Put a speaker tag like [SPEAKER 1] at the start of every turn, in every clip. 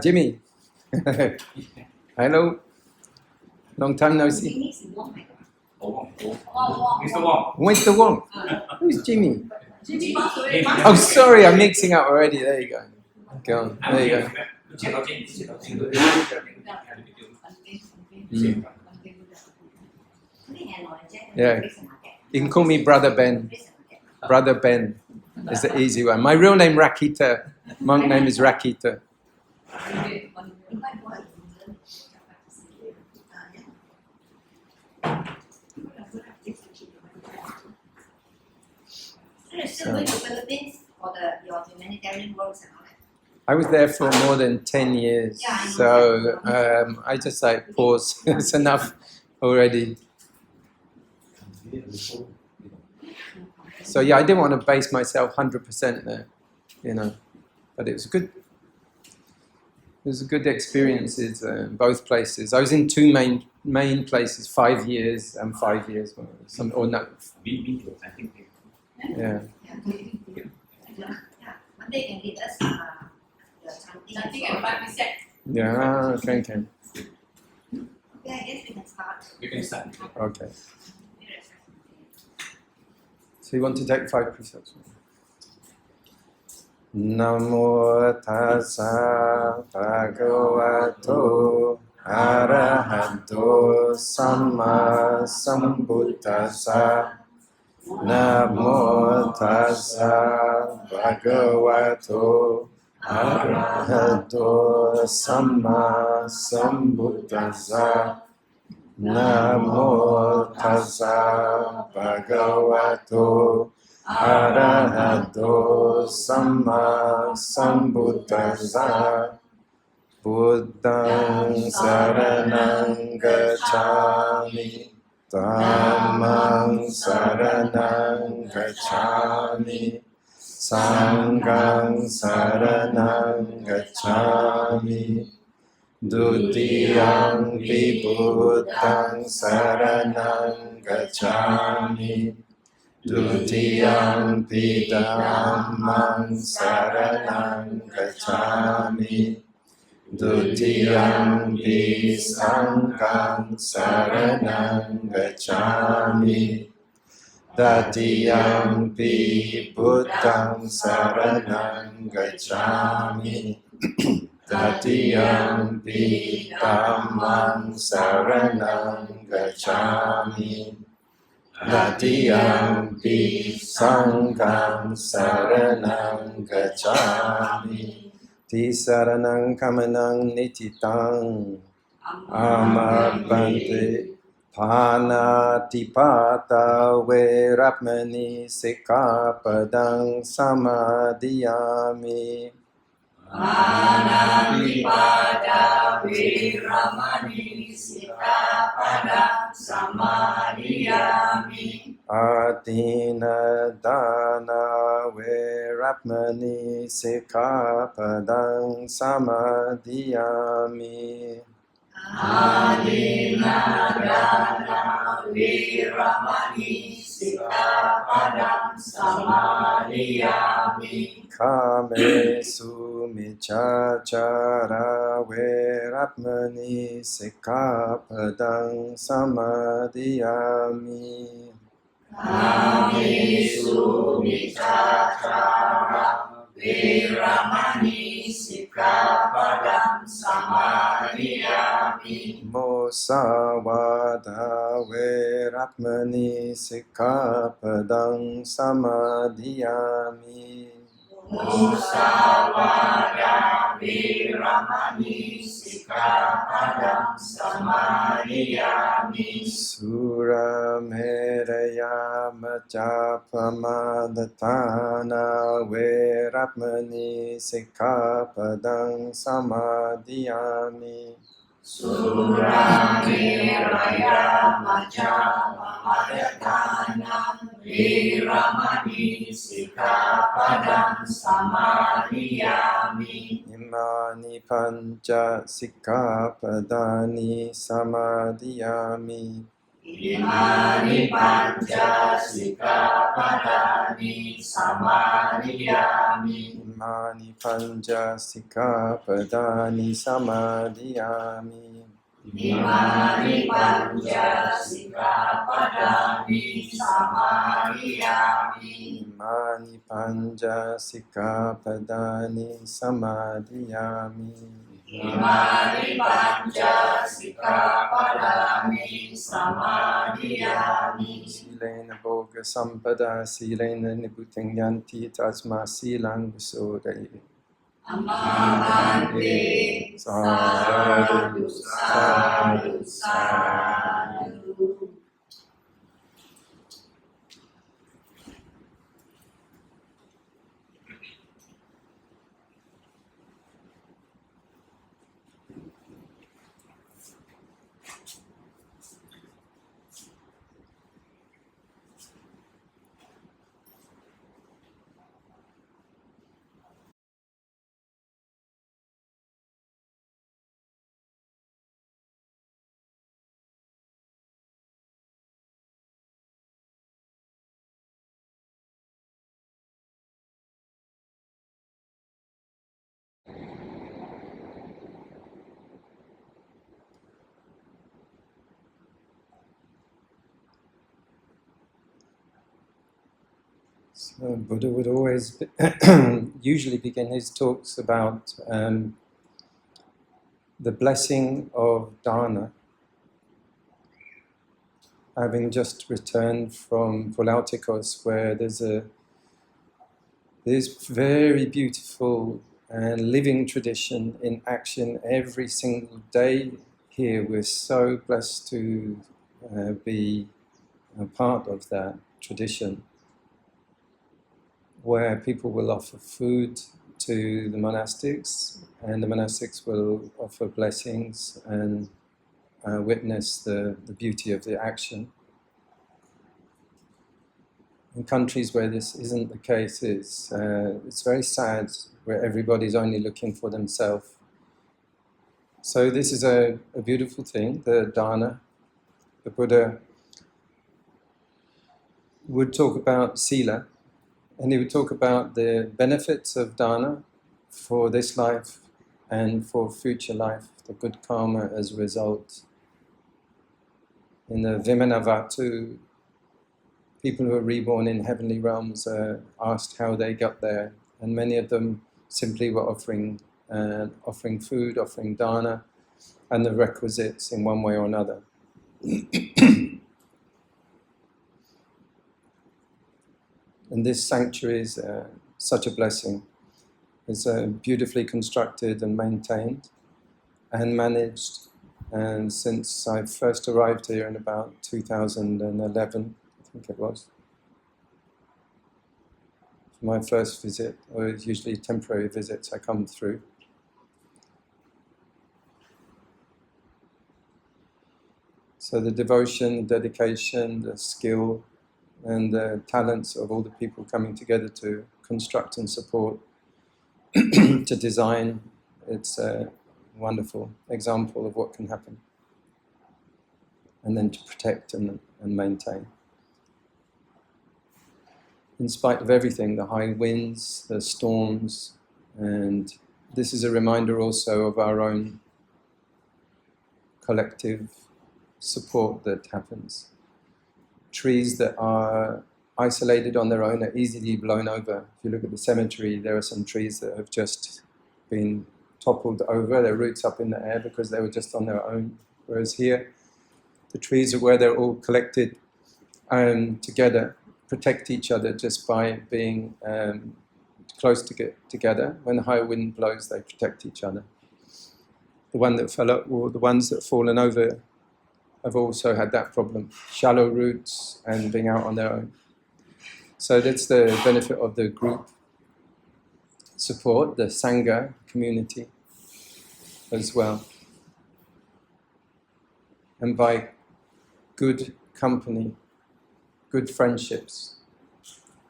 [SPEAKER 1] Jimmy. Hello. Long time no see. Mr. Wong. Who's Jimmy? Oh, sorry, I'm mixing up already. There you go. Go on. There you go. Yeah. You can call me Brother Ben. Brother Ben is the easy one. My real name Rakkhita. Monk name is Rakkhita. I was there for more than 10 years, so I just like pause. It's enough already. So yeah, I didn't want to base myself 100% there, but it was good. It was good experiences in both places. I was in two main places, 5 years and 5 years. Yeah. Yeah, okay.
[SPEAKER 2] Yeah, I guess we can start.
[SPEAKER 3] We can start.
[SPEAKER 1] Okay. So you want to take 5 precepts? Namo tassa bhagavato arahato samma sambuddhassa. Namo tassa bhagavato arahato samma sambuddhassa. Namo tassa bhagavato arahato samma sambuddhassa. Buddhaṃ saranang gacchāmi. Dhammam saranang gacchāmi. Sangham saranang gacchāmi. Dutiyam pi Buddhaṃ saranang gacchāmi. Dutiyam pi Dhammam saranang gacchāmi. Dutiyam pi Sangham saranang gacchāmi. Tatiyam pi Buddhaṃ saranang gacchāmi. Tatiyam pi Dhammam saranang gacchāmi. Tatiyam pi Sangham saranang gacchāmi. Tisaranang kamanang nititang amabhante. Panatipata veramani sikkhapadang samadhiyami.
[SPEAKER 4] Panatipata veramani sikkhapadang samadhiyami.
[SPEAKER 1] Adina dana veramani sikkhapadang samadhiyami.
[SPEAKER 4] Adina dana veramani sikkhapadang samadhiyami.
[SPEAKER 1] Kamesu miccācara veramani sikkhapadang samadhiyami.
[SPEAKER 4] Kamesu miccācara veramani sikkhapadang samadhiyami.
[SPEAKER 1] Musavada veramani sikkhapadang samadhiyami.
[SPEAKER 4] Musavada veramani sikkhapadang samadhiyami.
[SPEAKER 1] Surameraya maccapamadatthana veramani sikkhapadang samadhiyami.
[SPEAKER 4] Suramiraya Majapamadana Viramani Sikapadam Samadhiyami.
[SPEAKER 1] Imani pancha sikkhapadani samadhiyami.
[SPEAKER 4] Imani pancha sikapadani samadhiyami.
[SPEAKER 1] Imani pancha sikkhapadani samadhiyami.
[SPEAKER 4] Imani pancha sikapadani samadhiyami.
[SPEAKER 1] Imani pancha sikkhapadani samadhiyami.
[SPEAKER 4] Imani pancha sikapadani samadhiyami.
[SPEAKER 1] Silena bhoga sampada silena nibbuteng yanti tasma silang visodaya.
[SPEAKER 4] Amante sadhu sadhu sadhu.
[SPEAKER 1] So Buddha would always usually begin his talks about the blessing of Dāna. Having just returned from Pulautikos, where there's very beautiful and living tradition in action every single day here. We're so blessed to be a part of that tradition, where people will offer food to the monastics, and the monastics will offer blessings and witness the beauty of the action. In countries where this isn't the case, it's very sad, where everybody's only looking for themselves. So this is a beautiful thing, the Dāna. The Buddha would talk about Sīla, and he would talk about the benefits of Dāna for this life and for future life, the good karma as a result. In the Vimanavatu, people who are reborn in heavenly realms are asked how they got there, and many of them simply were offering food, offering Dāna, and the requisites in one way or another. And this sanctuary is such a blessing. It's beautifully constructed and maintained and managed. And since I first arrived here in about 2011, I think it was, my first visit, or it's usually temporary visits I come through. So the devotion, the dedication, the skill, and the talents of all the people coming together to construct and support, to design, it's a wonderful example of what can happen. And then to protect and maintain. In spite of everything, the high winds, the storms, and this is a reminder also of our own collective support that happens. Trees that are isolated on their own are easily blown over. If you look at the cemetery, there are some trees that have just been toppled over, their roots up in the air because they were just on their own. Whereas here, the trees are where they're all collected together, protect each other just by being close together. When the high wind blows, they protect each other. The one that fell up, or the ones that have fallen over, have also had that problem. Shallow roots and being out on their own. So that's the benefit of the group support, the Sangha community as well. and by good company, good friendships.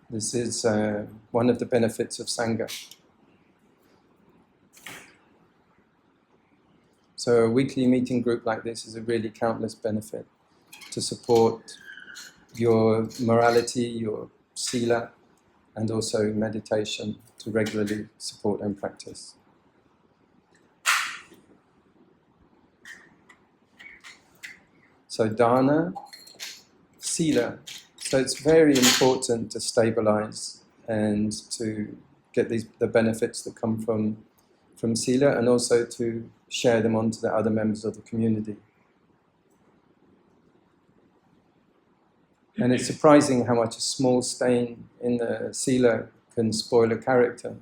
[SPEAKER 1] This is one of the benefits of Sangha. So a weekly meeting group like this is a really countless benefit to support your morality, your Sīla, and also meditation to regularly support and practice. So Dāna, Sīla. So it's very important to stabilise and to get the benefits that come from Sīla, and also to share them on to the other members of the community. And it's surprising how much a small stain in the Sīla can spoil a character.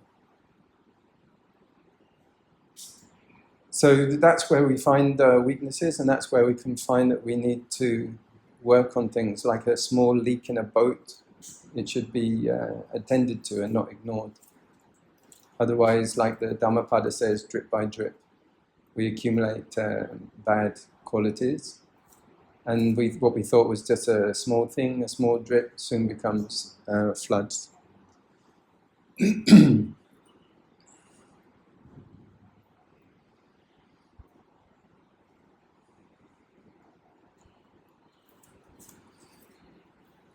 [SPEAKER 1] So that's where we find weaknesses, and that's where we can find that we need to work on things like a small leak in a boat. It should be attended to and not ignored. Otherwise, like the Dhammapada says, drip by drip, we accumulate bad qualities. And what we thought was just a small thing, a small drip, soon becomes floods.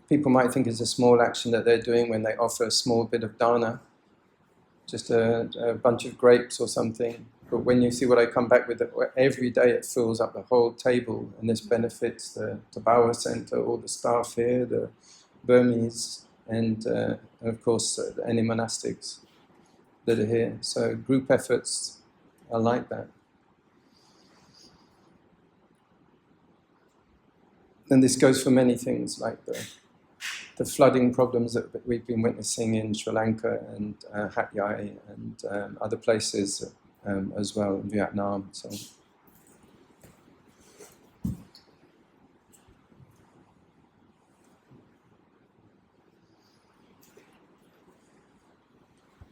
[SPEAKER 1] People might think it's a small action that they're doing when they offer a small bit of Dāna, just a bunch of grapes or something. But when you see what I come back with, every day it fills up the whole table, and this benefits the Tabawa Center, all the staff here, the Burmese, and of course any monastics that are here. So group efforts are like that. And this goes for many things, like the flooding problems that we've been witnessing in Sri Lanka and Hat Yai and other places as well, in Vietnam. So.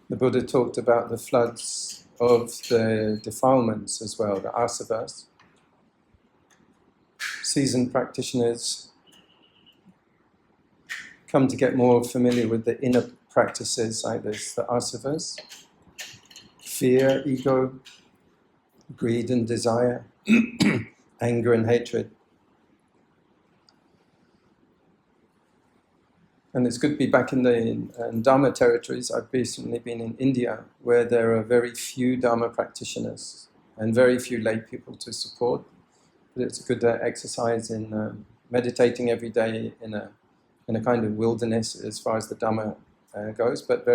[SPEAKER 1] The Buddha talked about the floods of the defilements as well, the asavas. Seasoned practitioners come to get more familiar with the inner practices like this, the asavas, fear, ego, greed and desire, anger and hatred. And it's good to be back in the Dharma territories. I've recently been in India, where there are very few Dharma practitioners and very few lay people to support. But it's a good exercise in meditating every day in a kind of wilderness as far as the Dhamma goes, but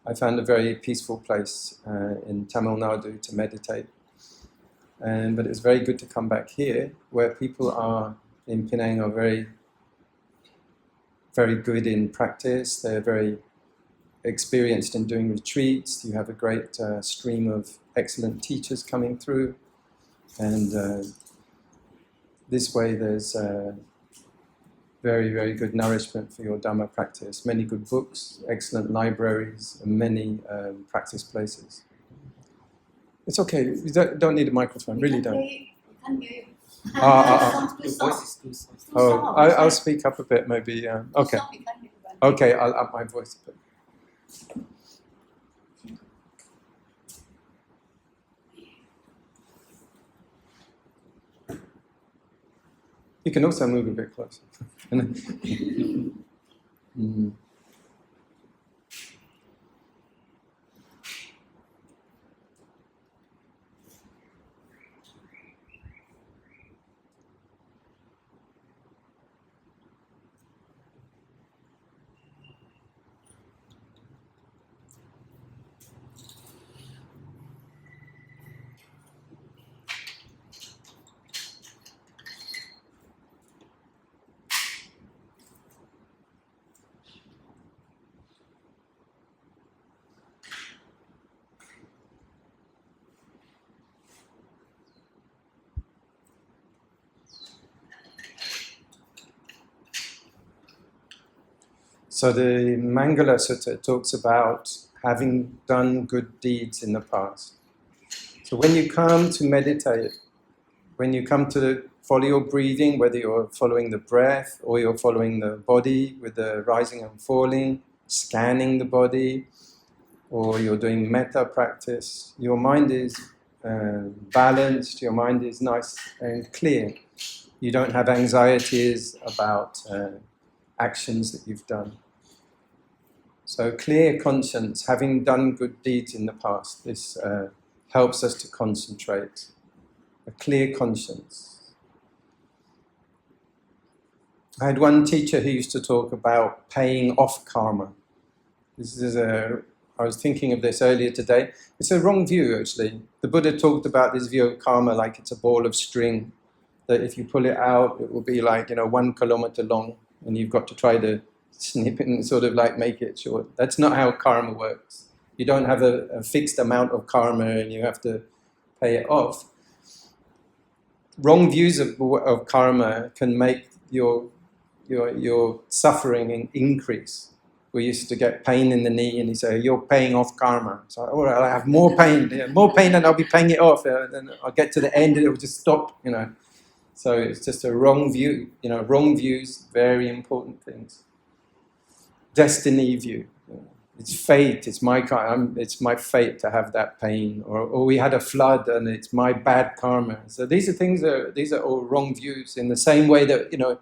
[SPEAKER 1] I found a very peaceful place in Tamil Nadu to meditate. But it's very good to come back here, where people are in Penang are very, very good in practice. They're very experienced in doing retreats. You have a great stream of excellent teachers coming through. And this way there's very, very good nourishment for your Dhamma practice. Many good books, excellent libraries, and many practice places. It's okay, you don't need a microphone, really don't.
[SPEAKER 2] We can't hear you.
[SPEAKER 3] The voice is too soft.
[SPEAKER 1] Oh, I'll speak up a bit, maybe. Okay, okay, I'll up my voice a bit. You can also move a bit closer. So the Mangala Sutta talks about having done good deeds in the past. So when you come to meditate, when you come to follow your breathing, whether you're following the breath or you're following the body with the rising and falling, scanning the body, or you're doing metta practice, your mind is balanced, your mind is nice and clear. You don't have anxieties about actions that you've done. So clear conscience, having done good deeds in the past, this helps us to concentrate. A clear conscience. I had one teacher who used to talk about paying off karma. I was thinking of this earlier today. It's a wrong view, actually. The Buddha talked about this view of karma like it's a ball of string, that if you pull it out, it will be like 1 kilometer long, and you've got to try to snip it and sort of like make it short. That's not how karma works. You don't have a fixed amount of karma and you have to pay it off. Wrong views of karma can make your suffering increase. We used to get pain in the knee and you say, you're paying off karma. So, all right, I'll have more pain. More pain and I'll be paying it off. Then I'll get to the end and it will just stop, So it's just a wrong view. Wrong views, very important things. Destiny view. It's fate, it's my fate to have that pain. Or we had a flood and it's my bad karma. So these are all wrong views, in the same way that,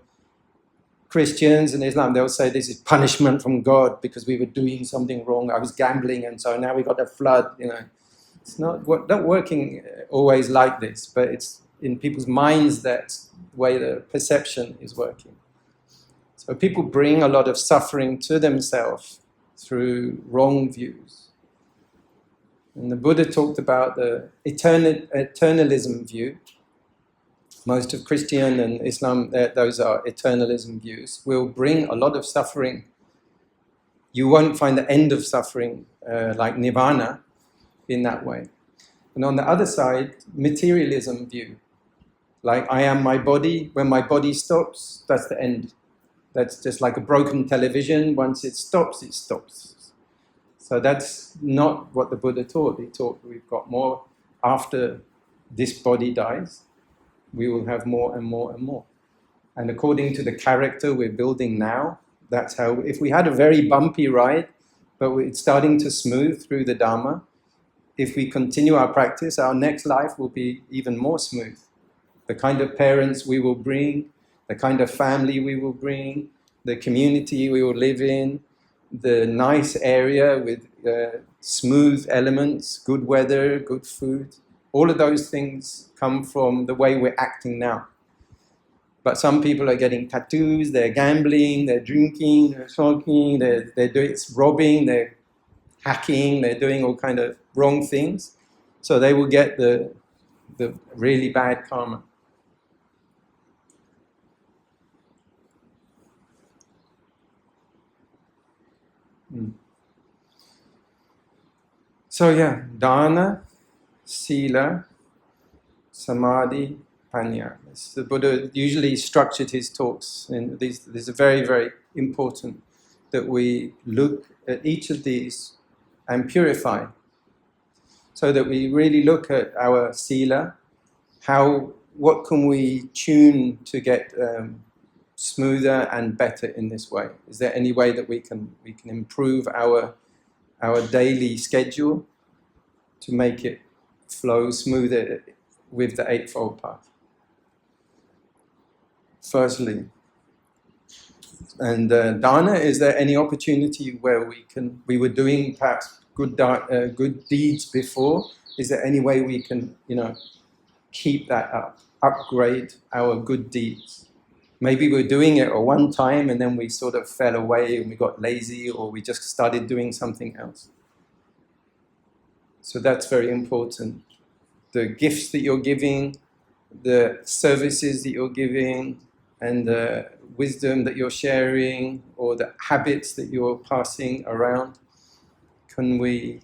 [SPEAKER 1] Christians and Islam, they'll say this is punishment from God because we were doing something wrong. I was gambling and so now we got a flood, It's not working always like this, but it's in people's minds that's the way the perception is working. So people bring a lot of suffering to themselves through wrong views. And the Buddha talked about the eternalism view. Most of Christian and Islam, those are eternalism views, will bring a lot of suffering. You won't find the end of suffering like nirvana in that way. And on the other side, materialism view. Like I am my body, when my body stops, that's the end. That's just like a broken television. Once it stops, it stops. So that's not what the Buddha taught. He taught we've got more after this body dies. We will have more and more and more. And according to the character we're building now, that's how, if we had a very bumpy ride, but it's starting to smooth through the Dhamma, if we continue our practice, our next life will be even more smooth. The kind of parents we will bring, the kind of family we will bring, the community we will live in, the nice area with smooth elements, good weather, good food. All of those things come from the way we're acting now. But some people are getting tattoos, they're gambling, they're drinking, they're smoking, they're doing robbing, they're hacking, they're doing all kind of wrong things. So they will get the really bad karma. So Dāna, Sīla, Samādhi, paññā. The Buddha usually structured his talks, and these are very, very important that we look at each of these and purify. So that we really look at our Sīla, what can we tune to get smoother and better in this way? Is there any way that we can improve our daily schedule to make it flow smoother with the Eightfold Path? Firstly, and Dāna, is there any opportunity where we were doing perhaps good deeds before? Is there any way we can keep that up, upgrade our good deeds? Maybe we're doing it at one time and then we sort of fell away and we got lazy, or we just started doing something else. So that's very important. The gifts that you're giving, the services that you're giving, and the wisdom that you're sharing, or the habits that you're passing around, can we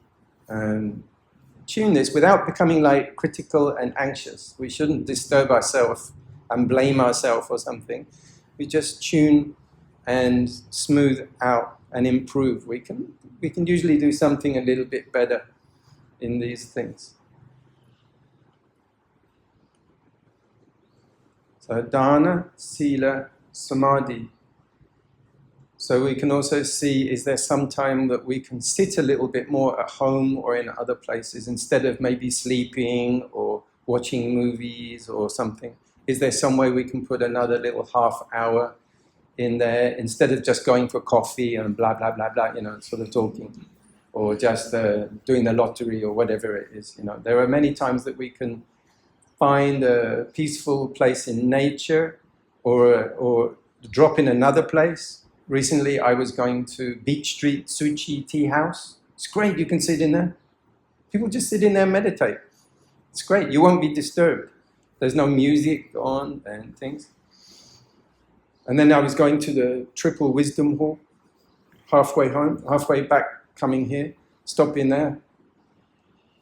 [SPEAKER 1] tune this without becoming like critical and anxious? We shouldn't disturb ourselves and blame ourselves or something. We just tune and smooth out and improve. We can usually do something a little bit better in these things. So Dāna, Sīla, Samādhi. So we can also see, is there some time that we can sit a little bit more at home or in other places instead of maybe sleeping or watching movies or something? Is there some way we can put another little half hour in there instead of just going for coffee and blah, blah, blah, blah, sort of talking, or just doing the lottery or whatever it is, There are many times that we can find a peaceful place in nature or drop in another place. Recently, I was going to Beach Street Suchi Tea House. It's great, you can sit in there. People just sit in there and meditate. It's great, you won't be disturbed. There's no music on and things. And then I was going to the Triple Wisdom Hall, halfway home, halfway back coming here, stop in there.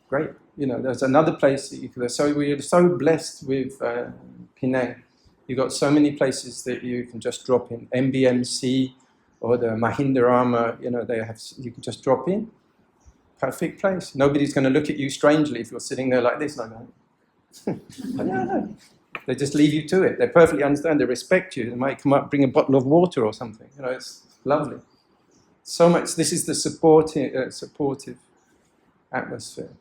[SPEAKER 1] Great, there's another place that you could. So we're so blessed with Penang. You've got so many places that you can just drop in. MBMC or the Mahindarama, you can just drop in. Perfect place. Nobody's going to look at you strangely if you're sitting there like this. No. They just leave you to it. They perfectly understand. They respect you. They might come up, bring a bottle of water or something. It's lovely. So much. This is the supportive atmosphere.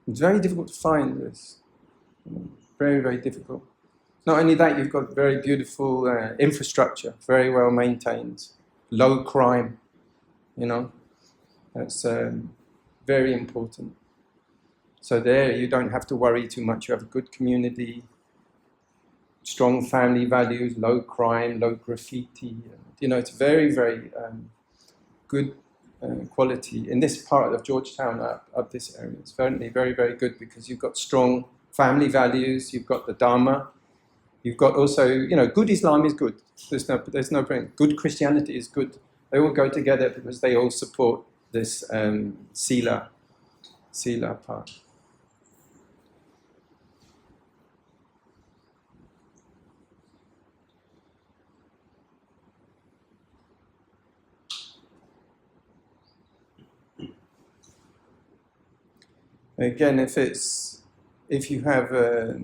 [SPEAKER 1] It's very difficult to find this. Very, very difficult. Not only that, you've got very beautiful infrastructure, very well maintained, low crime. That's very important. So there, you don't have to worry too much. You have a good community, strong family values, low crime, low graffiti. It's very, very good quality. In this part of Georgetown, up this area, it's very, very, very good because you've got strong family values, you've got the Dharma, you've got also, good Islam is good. There's no problem. Good Christianity is good. They all go together because they all support this Sīla part. Again, if you have a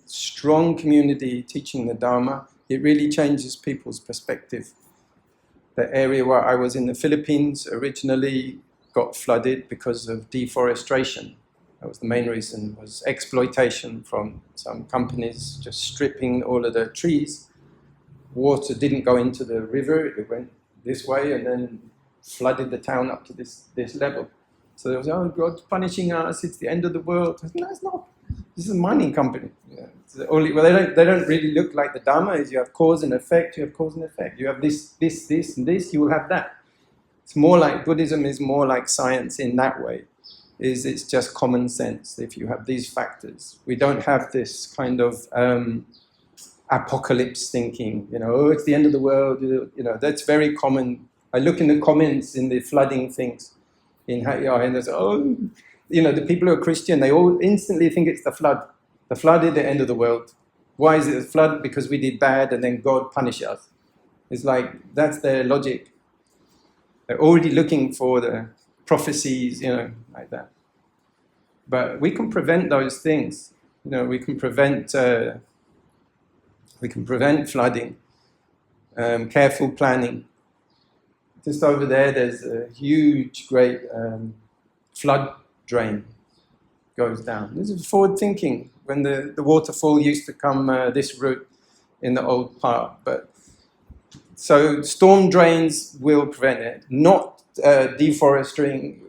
[SPEAKER 1] strong community teaching the Dharma, it really changes people's perspective. The area where I was in the Philippines originally got flooded because of deforestation. That was the main reason, was exploitation from some companies just stripping all of the trees. Water didn't go into the river, it went this way and then flooded the town up to this level. So there was, God's punishing us, it's the end of the world. No, it's not. This is a mining company. They don't really look like the Dhamma. Is you have cause and effect, you have cause and effect. You have this, and this, you will have that. It's more like, Buddhism is more like science in that way. It's just common sense if you have these factors. We don't have this kind of apocalypse thinking, it's the end of the world, that's very common. I look in the comments in the flooding things in Hatyā, and there's, the people who are Christian, they all instantly think it's the flood. The flood is the end of the world. Why is it the flood? Because we did bad and then God punished us. It's like, that's their logic. They're already looking for the prophecies, like that. But we can prevent those things. We can prevent flooding, careful planning. Just over there's a huge, great flood drain goes down. This is forward thinking. When the waterfall used to come this route in the old part, so storm drains will prevent it. Not deforesting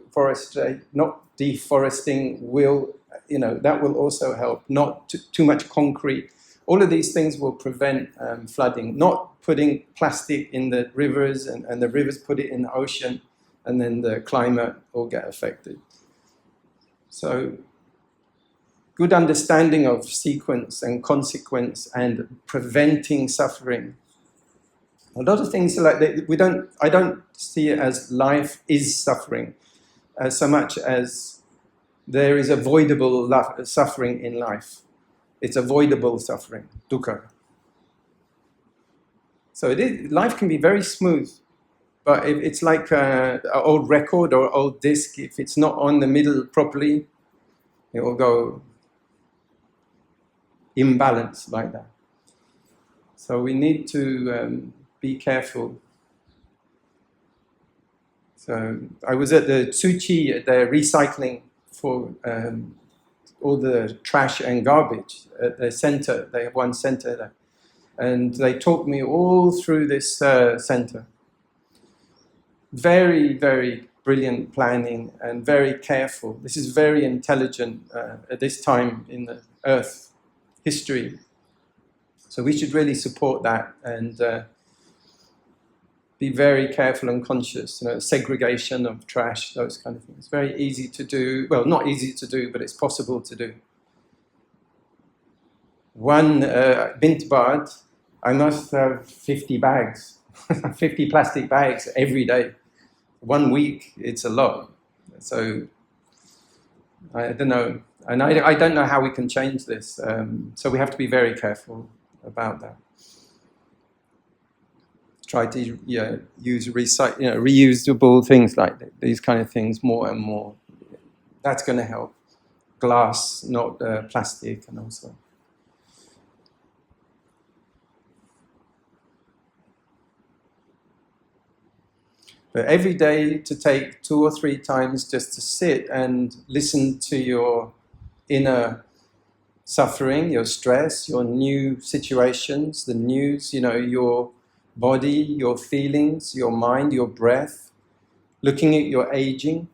[SPEAKER 1] will, that will also help. Not too much concrete. All of these things will prevent flooding. Not putting plastic in the rivers and the rivers put it in the ocean and then the climate will get affected. So good understanding of sequence and consequence and preventing suffering. A lot of things like that, I don't see it as life is suffering as so much as there is avoidable suffering in life. It's avoidable suffering, dukkha. So life can be very smooth, but if it's like an old record or old disc, if it's not on the middle properly, it will go imbalanced like that. So we need to be careful. So I was at the Tsuchi, they're recycling for all the trash and garbage at their center. They have one center there. And they taught me all through this center. Very, very brilliant planning and very careful. This is very intelligent at this time in the Earth history. So we should really support that and be very careful and conscious. Segregation of trash, those kind of things. Very easy to do. Well, not easy to do, but it's possible to do. One bint bad, I must have 50 bags, 50 plastic bags every day. 1 week, it's a lot. So I don't know. And I don't know how we can change this. So we have to be very careful about that. Try to use reusable things like these kind of things more and more. That's going to help. Glass, not plastic, and also. But every day to take 2 or 3 times just to sit and listen to your inner suffering, your stress, your new situations, the news, your body, your feelings, your mind, your breath, looking at your aging,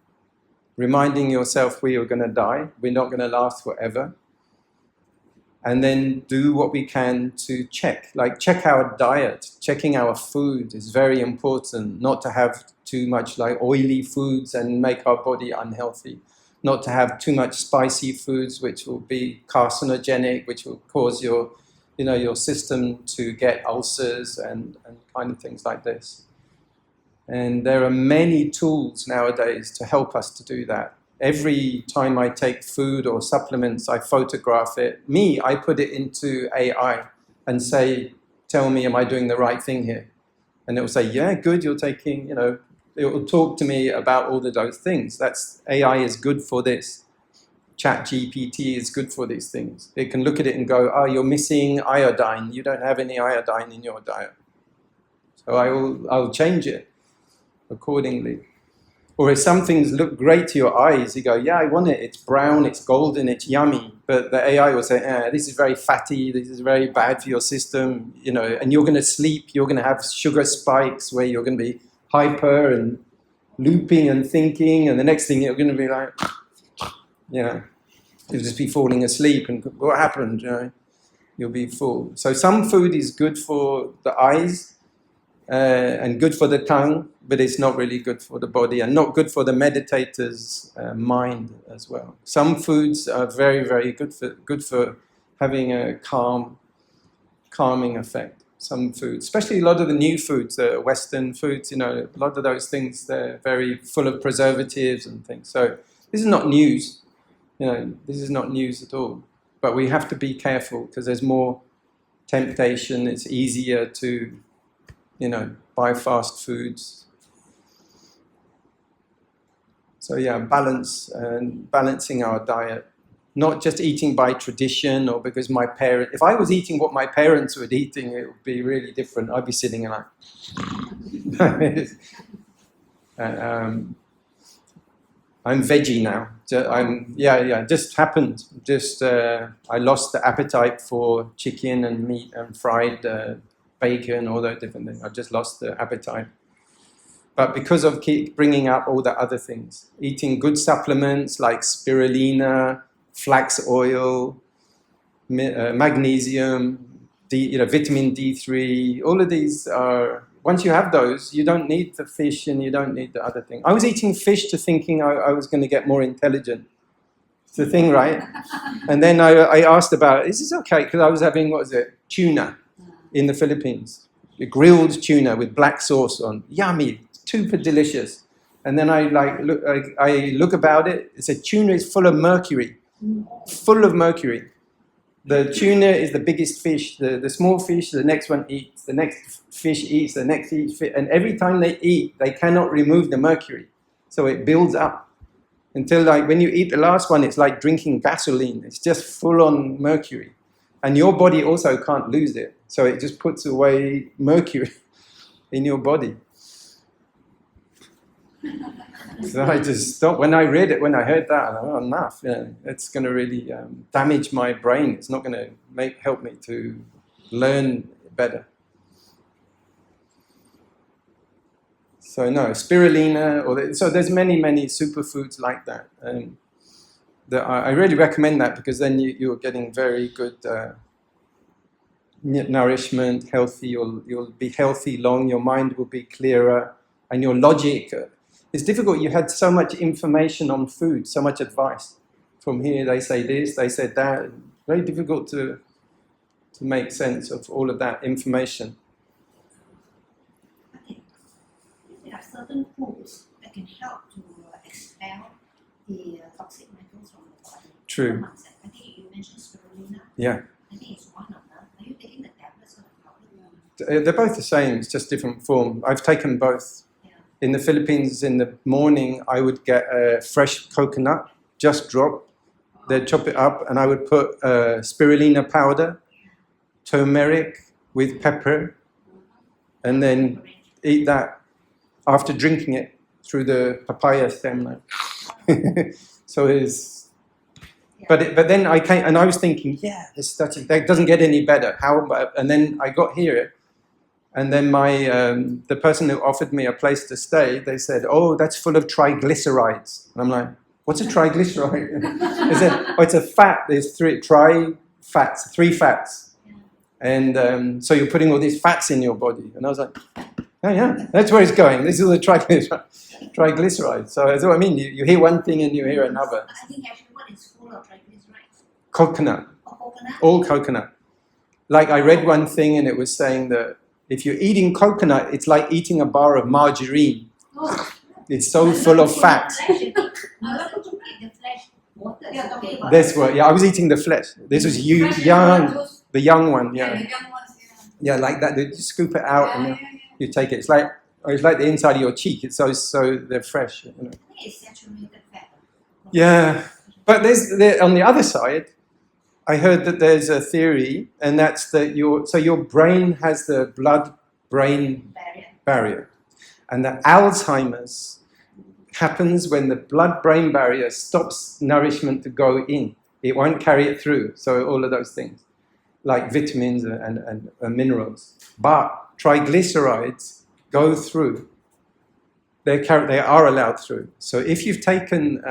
[SPEAKER 1] reminding yourself we are going to die, we're not going to last forever. And then do what we can to check our diet. Checking our food is very important, not to have too much oily foods and make our body unhealthy, not to have too much spicy foods which will be carcinogenic, which will cause your system to get ulcers and kind of things like this. And there are many tools nowadays to help us to do that. Every time I take food or supplements, I photograph it. I put it into AI and say, tell me, am I doing the right thing here? And it will say, yeah, good, you're taking, it will talk to me about all of those things. AI is good for this. ChatGPT is good for these things. It can look at it and go, oh, you're missing iodine. You don't have any iodine in your diet. So I'll change it accordingly. Or if some things look great to your eyes, you go, yeah, I want it. It's brown, it's golden, it's yummy. But the AI will say, this is very fatty, this is very bad for your system, and you're going to sleep, you're going to have sugar spikes where you're going to be hyper and looping and thinking, and the next thing you're going to be like, you'll just be falling asleep, and what happened? You'll be full. So some food is good for the eyes and good for the tongue, but it's not really good for the body and not good for the meditator's mind as well. Some foods are very, very good for having a calming effect. Some foods, especially a lot of the new foods, the Western foods, a lot of those things, they're very full of preservatives and things. So this is not news. This is not news at all. But we have to be careful because there's more temptation. It's easier to, buy fast foods. So balancing our diet. Not just eating by tradition or because if I was eating what my parents were eating, it would be really different. I'd be sitting like, I'm veggie now. Just happened. I lost the appetite for chicken and meat and fried bacon, all those different things. I just lost the appetite. But because of keep bringing up all the other things, eating good supplements like spirulina, flax oil, magnesium, vitamin D3, all of these are, once you have those, you don't need the fish and you don't need the other thing. I was eating fish to thinking I was going to get more intelligent. It's the thing, right? And then I asked about, is this okay? Because I was having, tuna in the Philippines. The grilled tuna with black sauce on. Yummy, super delicious. And then I look about it, it said tuna is full of mercury. Full of mercury. The tuna is the biggest fish. The small fish, the next one eats. The next fish eats. The next eats. And every time they eat, they cannot remove the mercury. So it builds up until when you eat the last one, it's like drinking gasoline. It's just full on mercury. And your body also can't lose it. So it just puts away mercury in your body. So I just stopped. When I read it, when I heard that, I thought, oh, enough. It's going to really damage my brain. It's not going to help me to learn better. So no, spirulina, so there's many superfoods like that. I really recommend that, because then you're getting very good nourishment, healthy. You'll be healthy long. Your mind will be clearer, and your logic. It's difficult. You had so much information on food, so much advice. From here, they say this, they said that. Very difficult to make sense of all of that information.
[SPEAKER 2] Okay. There are certain foods that can help to expel the toxic metals from the body.
[SPEAKER 1] True.
[SPEAKER 2] I think you mentioned spirulina.
[SPEAKER 1] Yeah.
[SPEAKER 2] I think it's one of them. Are you taking the tablets or the powder?
[SPEAKER 1] They're both the same. It's just different form. I've taken both.
[SPEAKER 2] Yeah.
[SPEAKER 1] In the Philippines, in the morning, I would get a fresh coconut, just drop. They'd chop it up, and I would put spirulina powder, turmeric with pepper, and then eat that after drinking it through the papaya stem. So it's, but then I came, and I was thinking, that doesn't get any better. How about? And then I got here, and then the person who offered me a place to stay, they said, "Oh, that's full of triglycerides." And I'm like, "What's a triglyceride?" They said, "Oh, it's a fat. There's three fats." And so you're putting all these fats in your body. And I was like, oh yeah, that's where it's going. This is the triglycerides. So that's what I mean. You hear one thing and you hear another.
[SPEAKER 2] I think actually what is full of triglycerides?
[SPEAKER 1] Coconut.
[SPEAKER 2] Coconut?
[SPEAKER 1] All coconut. Like I read one thing and it was saying that if you're eating coconut, it's like eating a bar of margarine.
[SPEAKER 2] Oh.
[SPEAKER 1] It's so full of fat. That's what, I was eating the flesh. This was the young one, yeah, like that. They just scoop it out and you take it. It's like the inside of your cheek. It's so they're fresh. You know.
[SPEAKER 2] It's saturated fat.
[SPEAKER 1] Yeah, but on the other side, I heard that there's a theory, and that's that your brain has the blood-brain barrier, and that Alzheimer's happens when the blood-brain barrier stops nourishment to go in. It won't carry it through. So all of those things, like vitamins and minerals. But triglycerides go through. They are allowed through. So if you've taken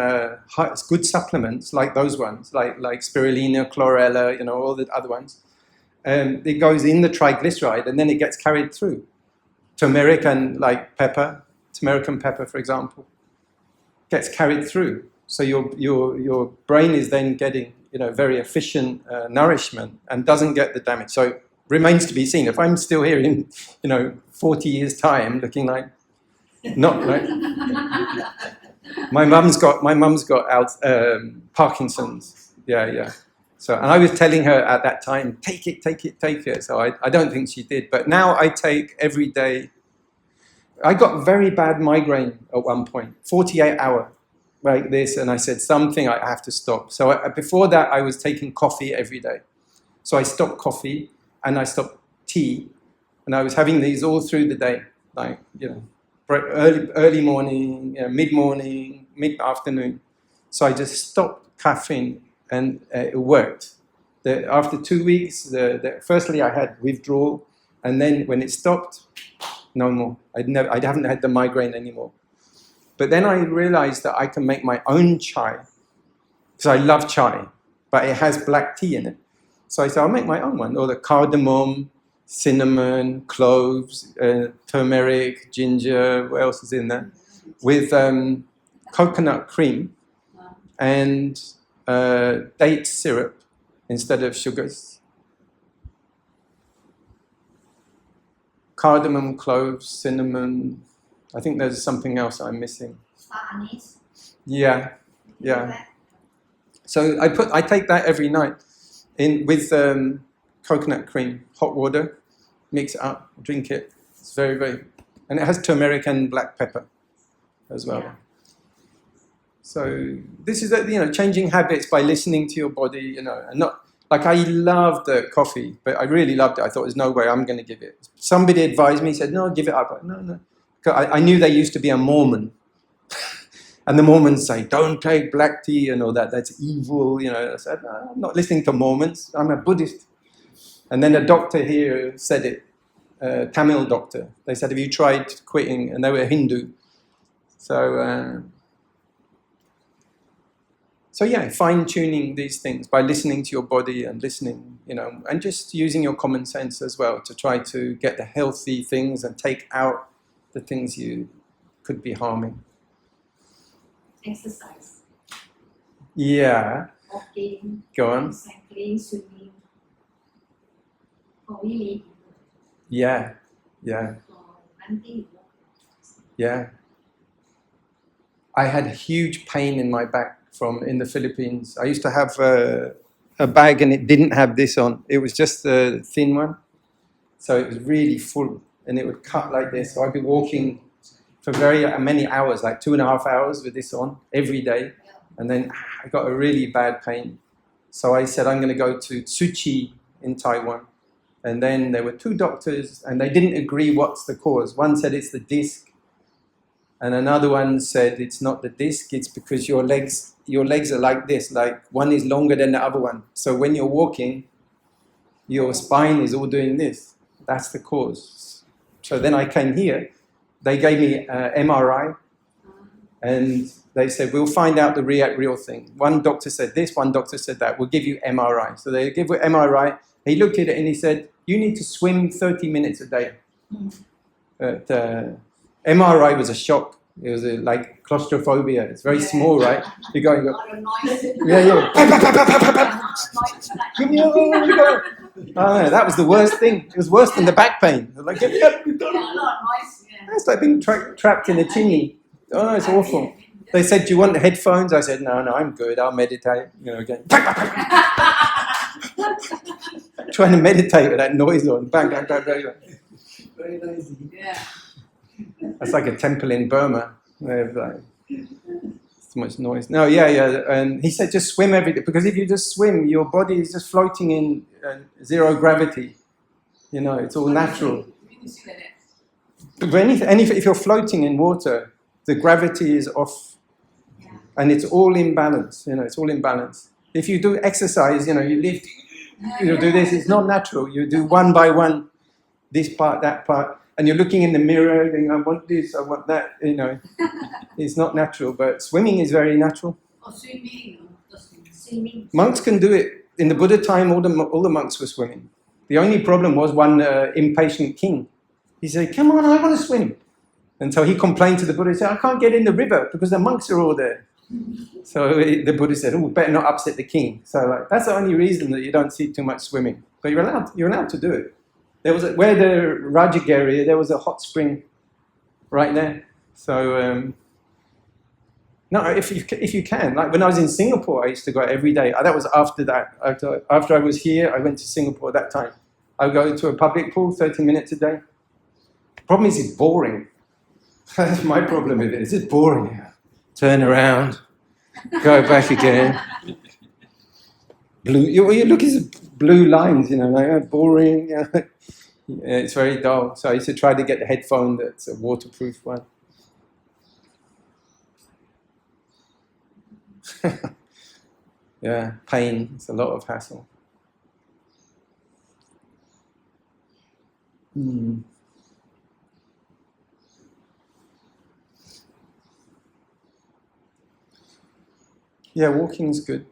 [SPEAKER 1] good supplements like those ones, like spirulina, chlorella, all the other ones, it goes in the triglyceride and then it gets carried through. Turmeric and turmeric and pepper, for example, gets carried through. So your brain is then getting very efficient nourishment and doesn't get the damage. So remains to be seen. If I'm still here in 40 years' time, looking like not like my mum's got Parkinson's. Yeah. So and I was telling her at that time, take it. So I don't think she did. But now I take every day. I got very bad migraine at one point, 48-hour. Like this, and I said something I have to stop. So before that, I was taking coffee every day. So I stopped coffee and I stopped tea, and I was having these all through the day, early morning, mid-morning, mid-afternoon. So I just stopped caffeine, and it worked. After 2 weeks, firstly I had withdrawal, and then when it stopped, no more. I haven't had the migraine anymore. But then I realized that I can make my own chai, because I love chai, but it has black tea in it. So I said, I'll make my own one. Or the cardamom, cinnamon, cloves, turmeric, ginger, what else is in there? With coconut cream and date syrup instead of sugars. Cardamom, cloves, cinnamon. I think there's something else I'm missing.
[SPEAKER 2] Star anise.
[SPEAKER 1] Yeah. So I take that every night with coconut cream, hot water, mix it up, drink it. It's very, very, and it has turmeric and black pepper as well. Yeah. So this is changing habits by listening to your body, and Like, I loved the coffee, but I really loved it. I thought there's no way I'm going to give it. Somebody advised me, said, no, give it up. No. I knew there used to be a Mormon. And the Mormons say, don't take black tea and all that. That's evil. I said, no, I'm not listening to Mormons. I'm a Buddhist. And then a doctor here said it, a Tamil doctor. They said, have you tried quitting? And they were Hindu. So yeah, fine-tuning these things by listening to your body and listening, and just using your common sense as well to try to get the healthy things and take out the things you could be harming.
[SPEAKER 2] Exercise.
[SPEAKER 1] Yeah.
[SPEAKER 2] Walking.
[SPEAKER 1] Go on.
[SPEAKER 2] Cycling, swimming. Or really.
[SPEAKER 1] Yeah.
[SPEAKER 2] Or hunting.
[SPEAKER 1] Yeah. I had huge pain in my back in the Philippines. I used to have a bag and it didn't have this on. It was just a thin one. So it was really full and it would cut like this. So I'd be walking for very many hours, like 2.5 hours with this on every day. And then I got a really bad pain. So I said, I'm going to go to Tsuchi in Taiwan. And then there were 2 doctors and they didn't agree what's the cause. One said it's the disc. And another one said it's not the disc, it's because your legs are like this, like one is longer than the other one. So when you're walking, your spine is all doing this. That's the cause. So then I came here. They gave me MRI, and they said, we'll find out the real thing. One doctor said this, one doctor said that. We'll give you MRI. So they give you MRI. He looked at it and he said, you need to swim 30 minutes a day. But, MRI was a shock. It was like claustrophobia. It's very small, right? You go. Yeah. Give me you go. Oh, no, that was the worst thing. It was worse than the back pain. Like, it's like being trapped in a chimney. Oh, it's awful. They said, do you want headphones? I said, no, I'm good. I'll meditate. Again. Trying to meditate with that noise on. Bang.
[SPEAKER 3] Very noisy.
[SPEAKER 2] Yeah.
[SPEAKER 1] That's like a temple in Burma. They have like so much noise. No, yeah. And he said just swim every day, because if you just swim, your body is just floating in zero gravity. It's all natural. But if you're floating in water, the gravity is off, and it's all in balance. It's all in balance. If you do exercise, you lift, you do this. It's not natural. You do one by one, this part, that part. And you're looking in the mirror, going, I want this, I want that, It's not natural, but swimming is very natural.
[SPEAKER 2] Or swimming.
[SPEAKER 1] Monks can do it. In the Buddha time, all the monks were swimming. The only problem was one impatient king. He said, come on, I want to swim. And so he complained to the Buddha, he said, I can't get in the river because the monks are all there. So the Buddha said, better not upset the king. So that's the only reason that you don't see too much swimming. But you're allowed to do it. There was where the Rajagiri, there was a hot spring right there. So if you can, like when I was in Singapore, I used to go every day. That was after that. After I was here, I went to Singapore that time. I would go to a public pool, 30 minutes a day. The problem is it's boring. That's my problem with it. It's just boring. Turn around, go back again. You look at blue lines, like boring. It's very dull. So I used to try to get the headphone that's a waterproof one. Yeah, pain. It's a lot of hassle. Yeah, walking's good.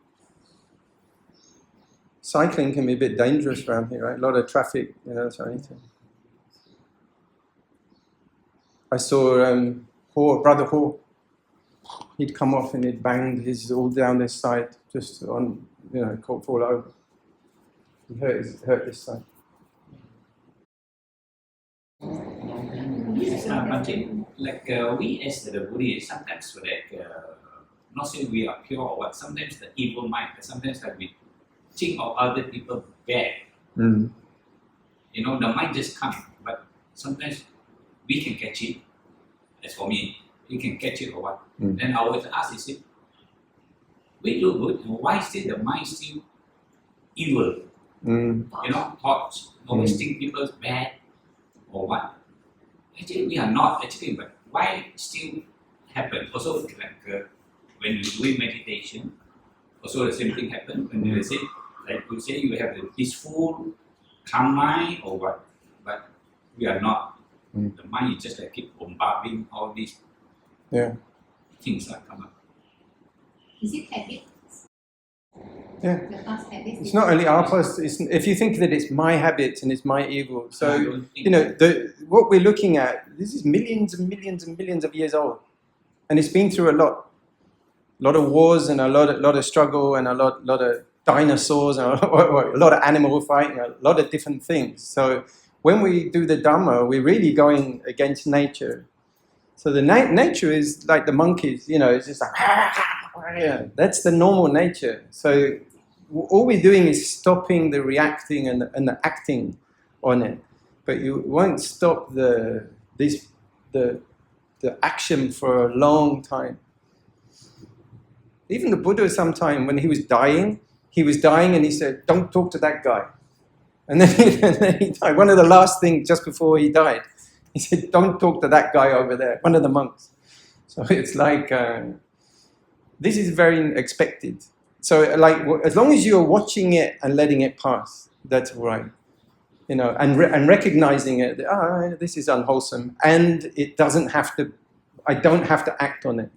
[SPEAKER 1] Cycling can be a bit dangerous around here, right? A lot of traffic, so I need to. I saw Brother Ho. He'd come off and he'd banged his all down this side, just on, fall over. He hurt this side.
[SPEAKER 5] Bhante, we as the Buddhists, sometimes not saying we are pure or what, sometimes the evil mind, sometimes we think of other people bad. The mind just comes, but sometimes we can catch it. As for me, you can catch it or what. Then I always ask, we do good, and why still the mind still evil,
[SPEAKER 1] Mm.
[SPEAKER 5] thoughts, always think people's bad or what. Actually, we are not actually, but why still happen? Also, like when you're doing meditation, also the same thing happen when you say, like you say, you have a peaceful, calm mind or what, but we are not.
[SPEAKER 1] Mm.
[SPEAKER 5] The mind is just like keep bombarding all these things that come up.
[SPEAKER 2] Is it habit?
[SPEAKER 1] Yeah.
[SPEAKER 2] The past habits?
[SPEAKER 1] It's not only our past. If you think that it's my habits and it's my ego, so what we're looking at, this is millions and millions and millions of years old, and it's been through a lot of wars and a lot of struggle and a lot of dinosaurs and a lot of animal fighting, a lot of different things. So when we do the Dhamma, we're really going against nature. So the nature is like the monkeys, it's just like, that's the normal nature. So all we're doing is stopping the reacting and the acting on it. But you won't stop the action for a long time. Even the Buddha, sometime when he was dying and he said, "Don't talk to that guy." And then he died. One of the last things just before he died, he said, "Don't talk to that guy over there," one of the monks. So it's like, this is very expected. So like, as long as you're watching it and letting it pass, that's all right. And recognizing it, this is unwholesome, and it doesn't have to, I don't have to act on it.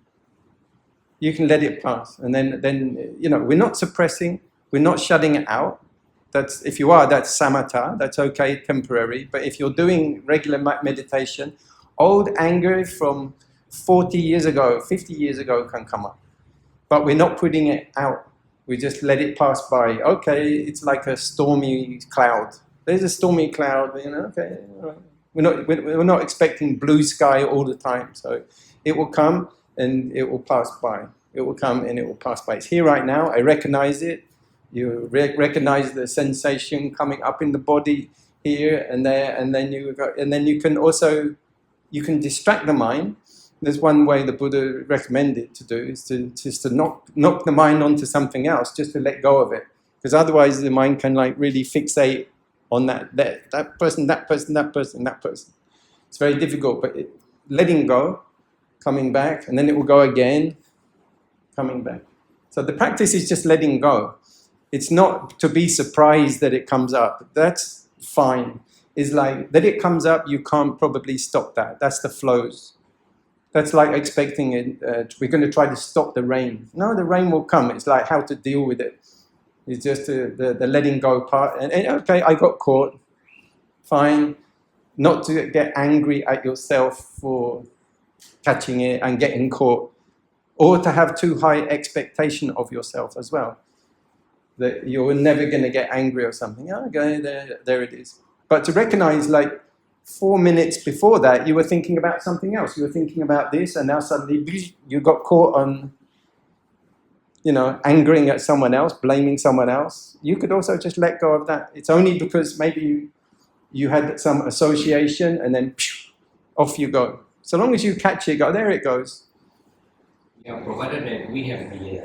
[SPEAKER 1] You can let it pass. And then we're not suppressing, we're not shutting it out. That's, if you are, that's samatha, that's okay, temporary. But if you're doing regular meditation, old anger from 40 years ago, 50 years ago can come up. But we're not putting it out. We just let it pass by. Okay, it's like a stormy cloud. There's a stormy cloud, okay. All right. We're not expecting blue sky all the time. So it will come and it will pass by. It will come and it will pass by. It's here right now. I recognize it. You recognize the sensation coming up in the body here and there, and then you can also distract the mind. There's one way the Buddha recommended to do is to knock the mind onto something else, just to let go of it, because otherwise the mind can like really fixate on that person. It's very difficult, but letting go, coming back, and then it will go again, coming back. So the practice is just letting go. It's not to be surprised that it comes up. That's fine. It's like that it comes up, you can't probably stop that. That's the flows. That's like expecting it. We're going to try to stop the rain. No, the rain will come. It's like how to deal with it. It's just the letting go part. And okay, I got caught. Fine. Not to get angry at yourself for catching it and getting caught, or to have too high expectation of yourself as well. That you're never going to get angry or something. Okay, there it is. But to recognize, like 4 minutes before that, you were thinking about something else. You were thinking about this, and now suddenly you got caught on, angering at someone else, blaming someone else. You could also just let go of that. It's only because maybe you had some association, and then off you go. So long as you catch it, go, there it goes.
[SPEAKER 5] Yeah, provided that we have the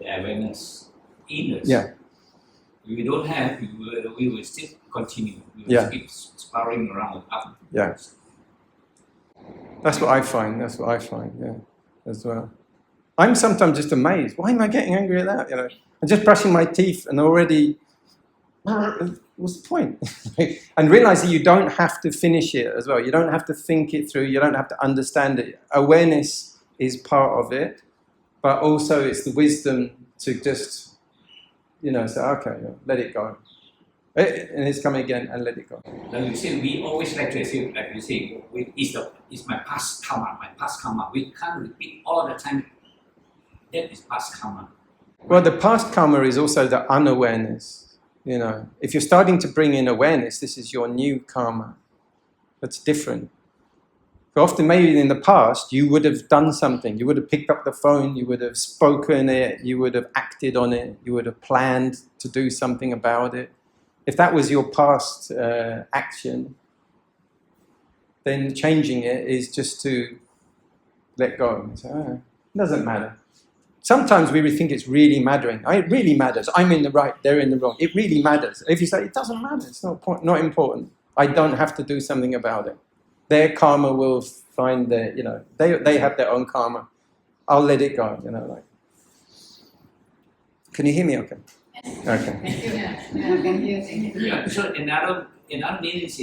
[SPEAKER 5] awareness in us.
[SPEAKER 1] Yeah.
[SPEAKER 5] If we don't have, we will still continue. We will keep sparring around up.
[SPEAKER 1] Yeah. That's what I find. Yeah, as well. I'm sometimes just amazed. Why am I getting angry at that? I'm just brushing my teeth and already, what's the point? And realizing you don't have to finish it as well. You don't have to think it through. You don't have to understand it. Awareness is part of it, but also it's the wisdom to just, say, okay, let it go. And it's coming again, and let it go.
[SPEAKER 5] Like you say, we always like to say, like you say, it's my past karma. We can't repeat all the time. That is past karma.
[SPEAKER 1] Well, the past karma is also the unawareness. If you're starting to bring in awareness, this is your new karma. That's different. But often, maybe in the past, you would have done something. You would have picked up the phone, you would have spoken it, you would have acted on it, you would have planned to do something about it. If that was your past action, then changing it is just to let go and say, it doesn't matter. Sometimes we think it's really mattering. It really matters. I'm in the right, they're in the wrong. It really matters. If you say, it doesn't matter, it's not important. I don't have to do something about it. Their karma will find their, they have their own karma. I'll let it go, like. Can you hear me okay? Okay.
[SPEAKER 5] Yeah, so another meaning is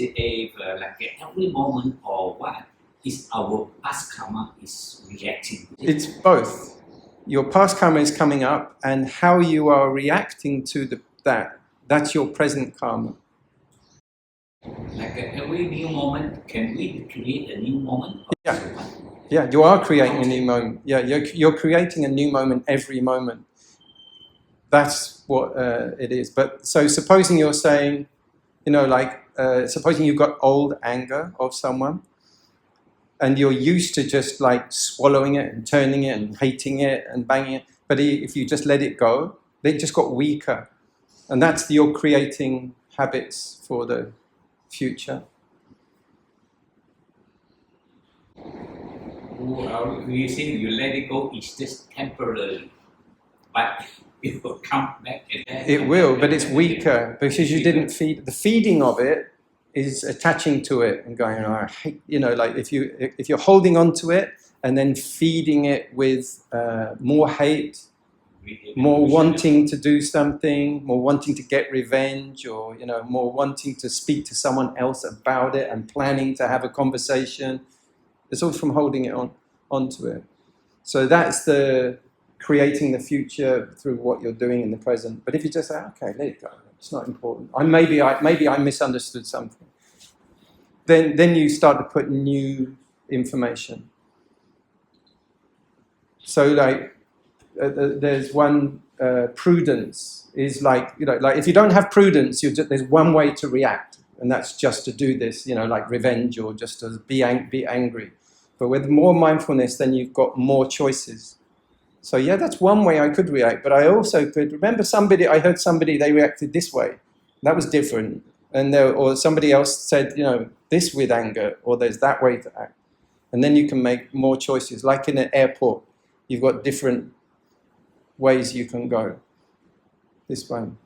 [SPEAKER 5] every moment or what is our past karma is reacting.
[SPEAKER 1] It's both. Your past karma is coming up, and how you are reacting to that's your present karma.
[SPEAKER 5] Like every new moment, can we create a new moment?
[SPEAKER 1] Yeah, you are creating a new moment. Yeah, you're creating a new moment every moment. That's what it is. But so supposing you're saying, supposing you've got old anger of someone, and you're used to just like swallowing it and turning it and hating it and banging it. But if you just let it go, they just got weaker. And that's you're creating habits for the future.
[SPEAKER 5] We think you let it go, it's just temporary. But it will come back again.
[SPEAKER 1] It will, but it's weaker because you didn't feed. The feeding of it is attaching to it and going, oh, I hate, like if you're holding on to it and then feeding it with more hate, more wanting to do something, more wanting to get revenge, or more wanting to speak to someone else about it and planning to have a conversation. It's all from holding it onto it. So that's the creating the future through what you're doing in the present. But if you just say, okay, let it go, it's not important. Maybe I misunderstood something. Then you start to put new information. So like there's one prudence is like if you don't have prudence, there's one way to react, and that's just to do this, like revenge or just to be angry. But with more mindfulness, then you've got more choices. So yeah, that's one way I could react, but I also could remember I heard somebody, they reacted this way. That was different. And or somebody else said, this with anger, or there's that way to act. And then you can make more choices. Like in an airport, you've got different ways you can go. This one.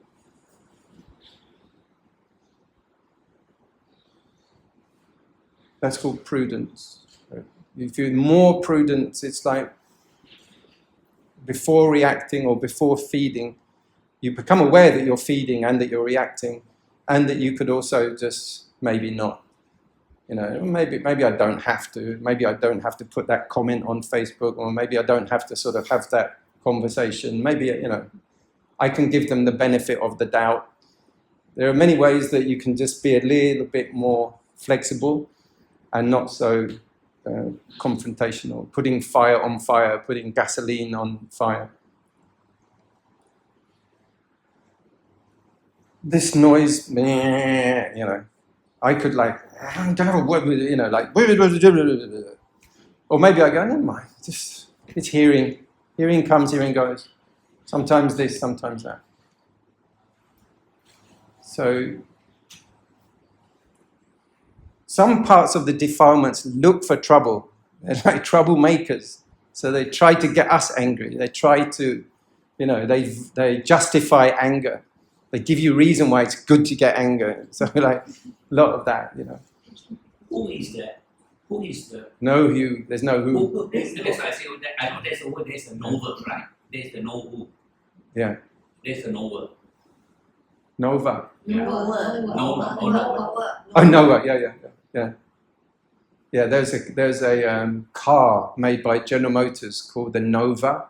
[SPEAKER 1] That's called prudence. If you're more prudence, it's like before reacting or before feeding, you become aware that you're feeding and that you're reacting, and that you could also just maybe not. Maybe I don't have to. Maybe I don't have to put that comment on Facebook, or maybe I don't have to sort of have that conversation. Maybe, I can give them the benefit of the doubt. There are many ways that you can just be a little bit more flexible and not so confrontational, putting fire on fire, putting gasoline on fire. This noise, I could don't have a word with it, or maybe I go, never mind, it's hearing. Hearing comes, hearing goes. Sometimes this, sometimes that. So some parts of the defilements look for trouble. They're like troublemakers. So they try to get us angry. They try to, they justify anger. They give you reason why it's good to get anger. So like a lot of that,
[SPEAKER 5] Who is that? Who is the?
[SPEAKER 1] No who. There's no who.
[SPEAKER 5] That's why I say that. I know there's a no verb, right? There's the no who.
[SPEAKER 1] Yeah.
[SPEAKER 5] There's the no verb.
[SPEAKER 1] Nova.
[SPEAKER 5] Nova.
[SPEAKER 1] Oh, Nova. Yeah. Yeah, there's a car made by General Motors called the Nova,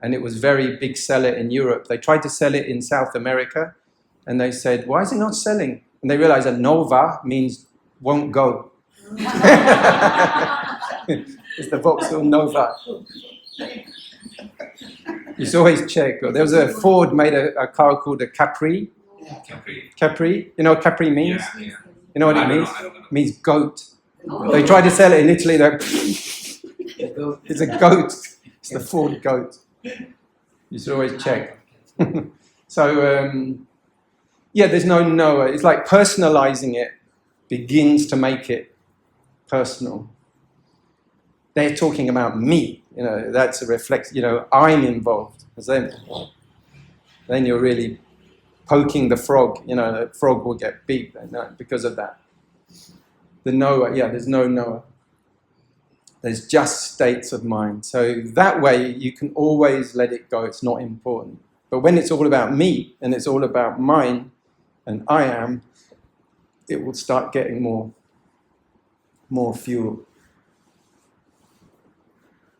[SPEAKER 1] and it was very big seller in Europe. They tried to sell it in South America, and they said, why is it not selling? And they realized that Nova means won't go. It's the Vauxhall Nova. You should always check. There was a Ford made a car called a Capri. Capri. You know what Capri means?
[SPEAKER 5] Yeah.
[SPEAKER 1] You know what it means?
[SPEAKER 5] I don't know.
[SPEAKER 1] It means goat. They tried to sell it in Italy. It's a goat. It's the Ford goat. You should always check. So, there's no Noah. It's like personalizing it begins to make it personal. They're talking about me. You know, that's a reflex. You know, I'm involved. Because then you're really poking the frog. You know, the frog will get beat because of that. The knower, there's no knower. There's just states of mind. So that way you can always let it go. It's not important. But when it's all about me and it's all about mine and I am, it will start getting more fuel.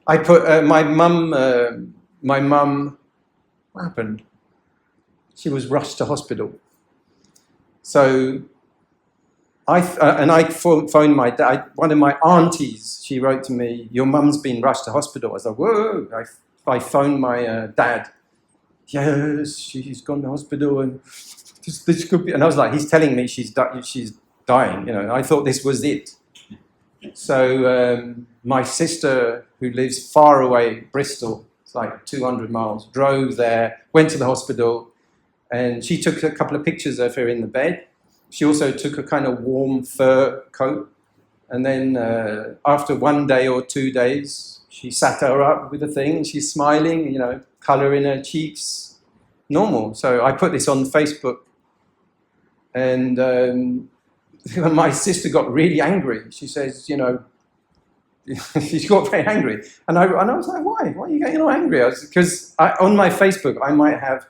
[SPEAKER 1] I put my mum, what happened? She was rushed to hospital. So I phoned my dad. One of my aunties, she wrote to me, "Your mum's been rushed to hospital." I was like, "Whoa!" I phoned my dad. Yes, she's gone to hospital, and this could be. And I was like, he's telling me she's dying. You know, I thought this was it. So my sister, who lives far away, Bristol, it's like 200 miles, drove there, went to the hospital, and she took a couple of pictures of her in the bed. She also took a kind of warm fur coat. And then after 1 day or 2 days, she sat her up with a thing. She's smiling, you know, colour in her cheeks, normal. So I put this on Facebook. And my sister got really angry. She says, you know, she got very angry. And I was like, why? Why are you getting all angry? Because on my Facebook, I might have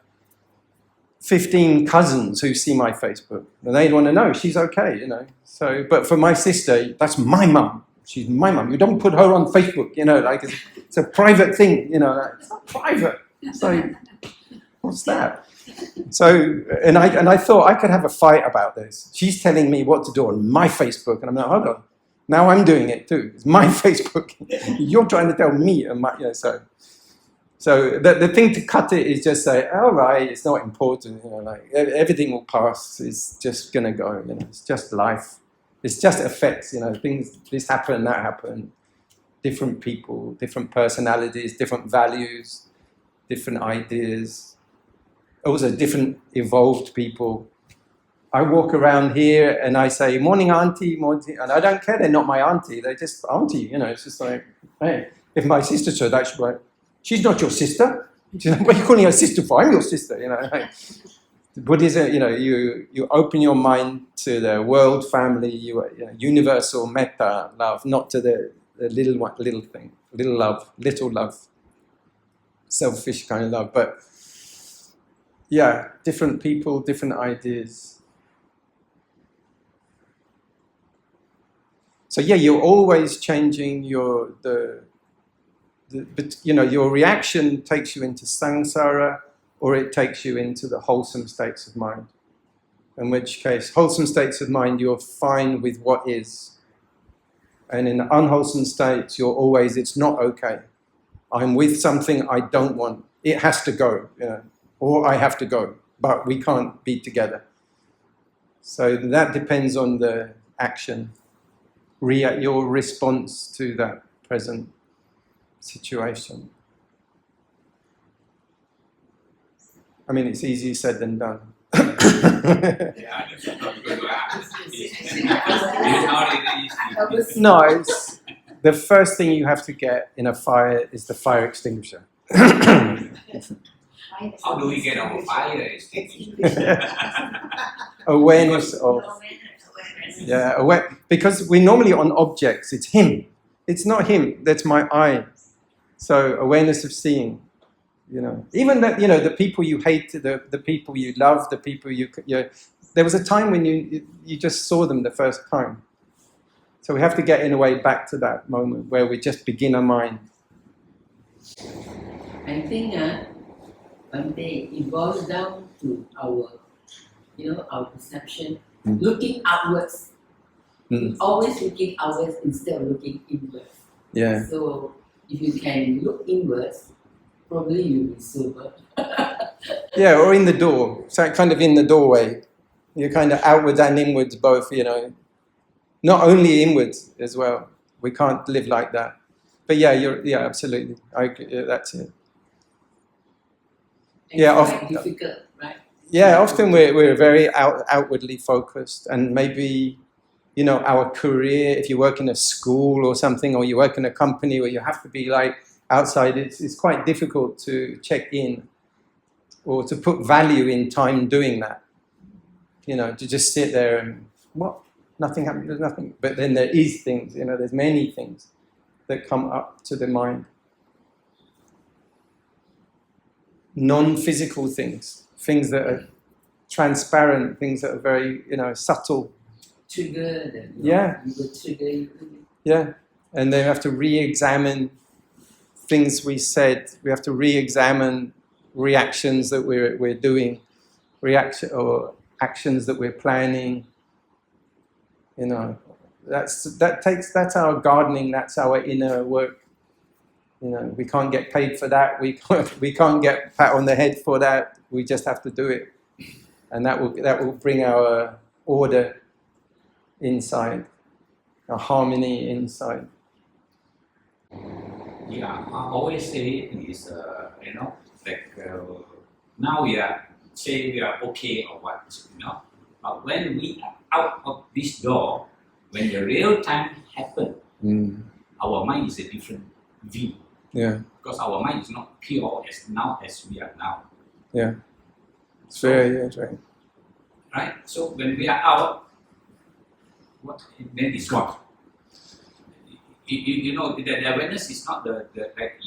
[SPEAKER 1] 15 cousins who see my Facebook, and they'd want to know she's okay, you know. So, but for my sister, that's my mum. She's my mum. You don't put her on Facebook, you know. Like it's a private thing, you know. Like, it's not private. It's like, what's that? So, and I thought I could have a fight about this. She's telling me what to do on my Facebook, and I'm like, hold on. Now I'm doing it too. It's my Facebook. You're trying to tell me, and my, you know, So the thing to cut it is just say, all right, it's not important, you know, like everything will pass. It's just gonna go, you know. It's just life. It's just effects, you know. Things, this happen, that happen. Different people, different personalities, different values, different ideas. Also, different evolved people. I walk around here and I say, "Morning, auntie," morning, and I don't care. They're not my auntie. They're just auntie, you know. It's just like, hey, if my sister said that, she'd be like, "She's not your sister." She's like, "What are you calling her sister for? I'm your sister." You know, like, Buddhism. You know, you open your mind to the world, family, you know, universal metta love, not to the little thing, little love, selfish kind of love. But yeah, different people, different ideas. So yeah, you're always changing but you know, your reaction takes you into samsara, or it takes you into the wholesome states of mind. In which case, wholesome states of mind, you're fine with what is. And in unwholesome states, you're always, it's not okay. I'm with something I don't want. It has to go, you know, or I have to go, but we can't be together. So that depends on the action, your response to that present situation. I mean, it's easier said than done.
[SPEAKER 5] Yeah, that's not good to ask. It's not easy.
[SPEAKER 1] No, it's the first thing you have to get in a fire is the fire extinguisher.
[SPEAKER 5] How do we get our fire extinguisher?
[SPEAKER 1] Awareness of, because we're normally on objects. It's him. It's not him. That's my I. So awareness of seeing, you know, even that, you know, the people you hate, the people you love, the people you there was a time when you just saw them the first time. So we have to get in a way back to that moment where we just begin our mind.
[SPEAKER 6] I think Bhante, it boils down to our, you know, our perception, looking outwards. Always looking outwards instead of looking inwards.
[SPEAKER 1] Yeah.
[SPEAKER 6] So if you can look inwards, probably you'll be sober.
[SPEAKER 1] Yeah, or in the door. So kind of in the doorway. You're kind of outwards and inwards both, you know. Not only inwards as well. We can't live like that. But yeah, absolutely. I agree. Yeah, that's it.
[SPEAKER 6] And
[SPEAKER 1] Yeah,
[SPEAKER 6] it's quite difficult, right?
[SPEAKER 1] Yeah, often we're very outwardly focused, and maybe, you know, our career, if you work in a school or something, or you work in a company where you have to be like outside, it's quite difficult to check in or to put value in time doing that. You know, to just sit there and, what? Nothing happened, there's nothing. But then there is things, you know, there's many things that come up to the mind. Non-physical things, things that are transparent, things that are very, you know, subtle.
[SPEAKER 6] Trigger that
[SPEAKER 1] Yeah.
[SPEAKER 6] you will trigger you.
[SPEAKER 1] Yeah. And then we have to re-examine things we said. We have to re-examine reactions that we're doing, actions that we're planning. You know, that's our gardening. That's our inner work. You know, we can't get paid for that. We can't get pat on the head for that. We just have to do it, and that will bring our order inside, our harmony inside.
[SPEAKER 5] Yeah, I always say is you know, like now we are say we are okay or what, you know, but when we are out of this door, when the real time happen, our mind is a different view.
[SPEAKER 1] Yeah.
[SPEAKER 5] Because our mind is not pure as we are now.
[SPEAKER 1] Yeah. It's very, yeah, right.
[SPEAKER 5] Right? So when we are out, what then is what? You know, the awareness is not the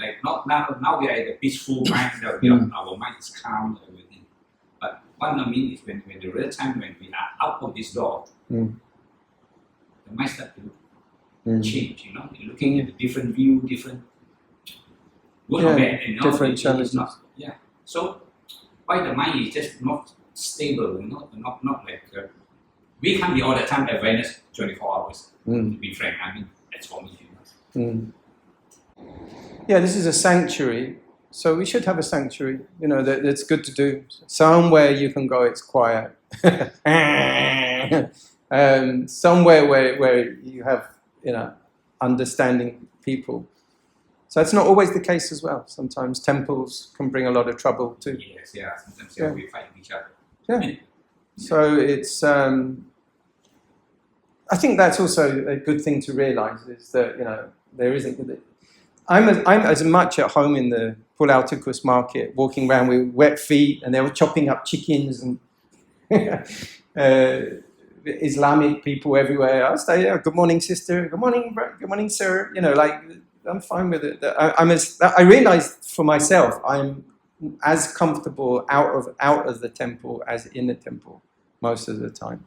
[SPEAKER 5] like not now we are at a peaceful mind, our mind is calm and everything. But what I mean is when the real time when we are out of this door, the mind starts to change, you know, you're looking at a different view, different good or bad, you know,
[SPEAKER 1] different challenges.
[SPEAKER 5] Yeah. So why the mind is just not stable, you know, not like we can't be all the time awareness 24 hours. To be frank, I mean that's for me. You know?
[SPEAKER 1] Yeah, this is a sanctuary, so we should have a sanctuary. You know, that's good to do. Somewhere you can go, it's quiet. Somewhere where you have, you know, understanding people. So that's not always the case as well. Sometimes temples can bring a lot of trouble too.
[SPEAKER 5] Yes, yeah. Sometimes
[SPEAKER 1] Yeah.
[SPEAKER 5] we fight each other.
[SPEAKER 1] Yeah. So it's. I think that's also a good thing to realise is that, you know, there isn't. I'm as much at home in the Pulau Tikus market, walking around with wet feet, and they were chopping up chickens and Islamic people everywhere. I say, yeah, good morning, sister. Good morning, sir. You know, like. I'm fine with it. I realized for myself, I'm as comfortable out of the temple as in the temple most of the time.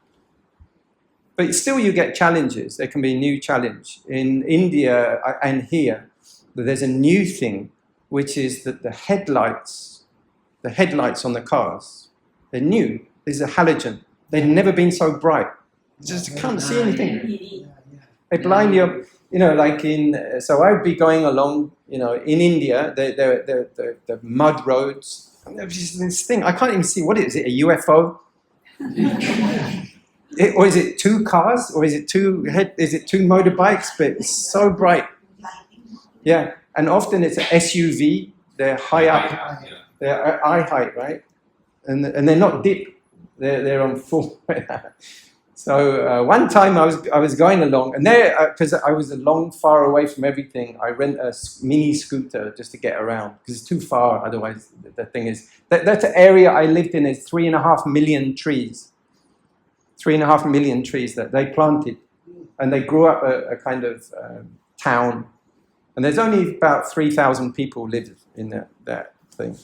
[SPEAKER 1] But still, you get challenges. There can be a new challenge in India and here. There's a new thing, which is that the headlights on the cars, they're new. There's a halogen. They've never been so bright. Just can't see anything. They blind you. You know, like so I'd be going along, you know, in India, the mud roads, and there's this thing, I can't even see, what is it, a UFO? Or is it two cars, or is it two motorbikes, but it's so bright. Yeah, and often it's an SUV, they're high up, they're eye height, right? And they're not deep, they're on full. So one time I was going along, and there, because I was far away from everything, I rent a mini scooter just to get around, because it's too far, otherwise the thing is, that's an area I lived in, is 3.5 million trees. 3.5 million trees that they planted, and they grew up a kind of town, and there's only about 3,000 people live in that thing.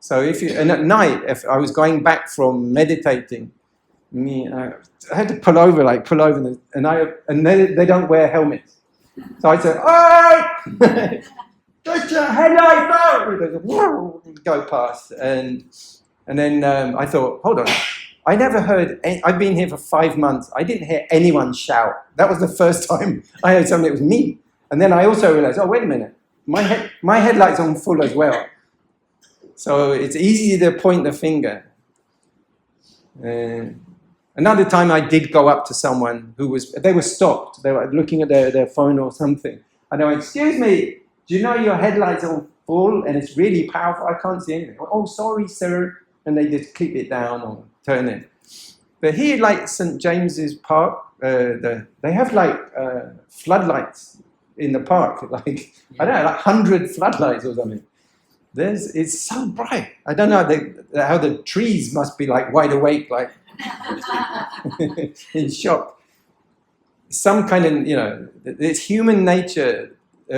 [SPEAKER 1] So and at night, if I was going back from meditating, I had to pull over, and they don't wear helmets. So I'd say, "Oi! Get your headlight out!" Go past, and then I thought, hold on, I never heard. I've been here for 5 months. I didn't hear anyone shout. That was the first time I heard something. It was me, and then I also realized, oh, wait a minute, my headlight's on full as well. So it's easy to point the finger. Another time I did go up to someone they were stopped. They were looking at their phone or something. And I went, excuse me, do you know your headlight's on full and it's really powerful? I can't see anything. Oh, sorry, sir. And they just clip it down or turn it. But here, like St. James's Park, they have like floodlights in the park, like, I don't know, like 100 floodlights or something. It's so bright. I don't know how the trees must be like wide awake, like in shock. Some kind of, it's human nature.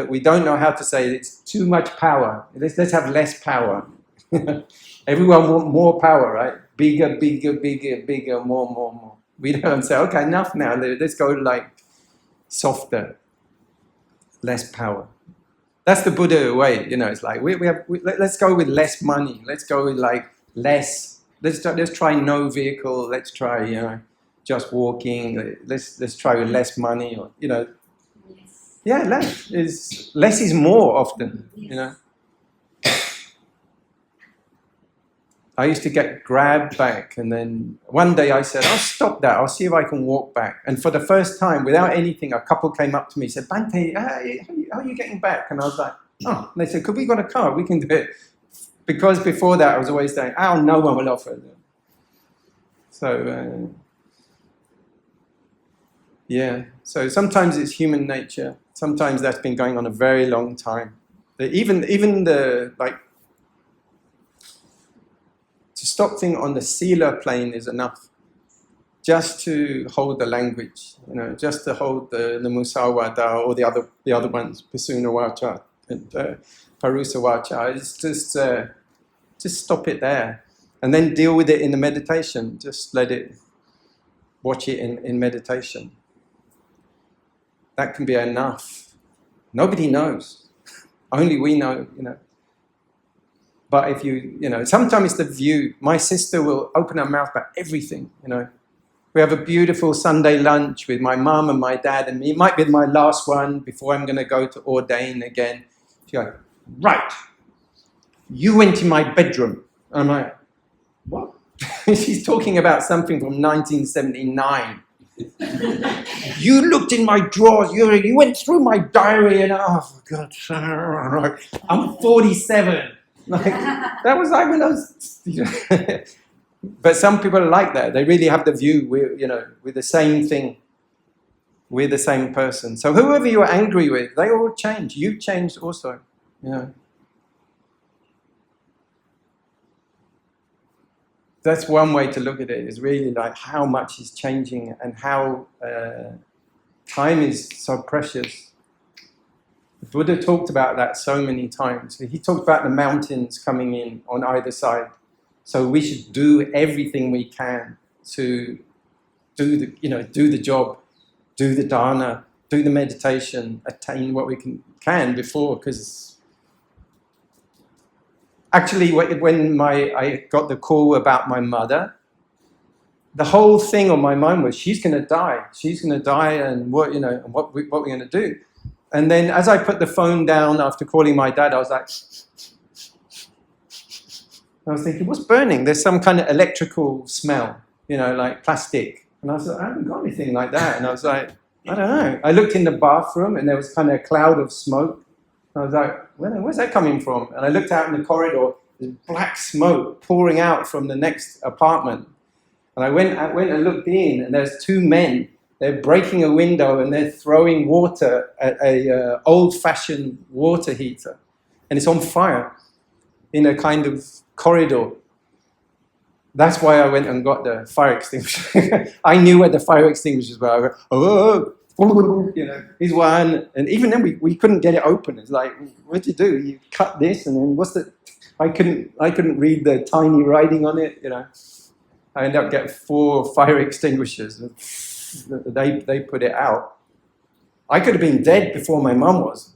[SPEAKER 1] We don't know how to say it. It's too much power. Let's have less power. Everyone wants more power, right? Bigger, bigger, bigger, bigger, more. We don't say, okay, enough now. Let's go like softer, less power. That's the Buddha way, it's like let's go with less money. Let's go with like less. Let's try no vehicle. Let's try just walking. Let's try with less money, or
[SPEAKER 2] Yes.
[SPEAKER 1] yeah, less is more often.
[SPEAKER 2] Yes.
[SPEAKER 1] I used to get grabbed back, and then one day I said, I'll stop that, I'll see if I can walk back. And for the first time, without anything, a couple came up to me and said, Bhante, how are you getting back? And I was like, oh. And they said, could we got a car? We can do it. Because before that, I was always saying, oh, no one will offer it. So, yeah. So sometimes it's human nature. Sometimes that's been going on a very long time. Even the, like, to stop things on the Sīla plane is enough. Just to hold the language, just to hold the musawada or the other ones, pasuna vaca and parusa vaca. It's just stop it there, and then deal with it in the meditation. Just watch it in meditation. That can be enough. Nobody knows. Only we know, But if sometimes the view, my sister will open her mouth about everything, We have a beautiful Sunday lunch with my mum and my dad and me. It might be my last one before I'm going to go to ordain again. She goes, right, you went in my bedroom. I'm like, what? She's talking about something from 1979. You looked in my drawers, you went through my diary, and oh, for God's sake, I'm 47. Like, that was like when I was, But some people are like that. They really have the view, we're the same thing. We're the same person. So whoever you're angry with, they all change. You changed also. That's one way to look at it, is really like how much is changing and how time is so precious. The Buddha talked about that so many times. He talked about the mountains coming in on either side. So we should do everything we can to do the job, do the Dāna, do the meditation, attain what we can before. Because actually, when I got the call about my mother, the whole thing on my mind was she's going to die. She's going to die, and what we're going to do. And then as I put the phone down after calling my dad, I was like, I was thinking, what's burning? There's some kind of electrical smell, like plastic. And I was like, I haven't got anything like that. And I was like, I don't know. I looked in the bathroom and there was kind of a cloud of smoke. I was like, where's that coming from? And I looked out in the corridor, there's black smoke pouring out from the next apartment. And I went and looked in, and there's two men. They're breaking a window and they're throwing water at a old-fashioned water heater. And it's on fire in a kind of corridor. That's why I went and got the fire extinguisher. I knew where the fire extinguishers were. I went, here's one. And even then we couldn't get it open. It's like, what do? You cut this, and then I couldn't read the tiny writing on it, I ended up getting 4 fire extinguishers. They put it out. I could have been dead before my mum was.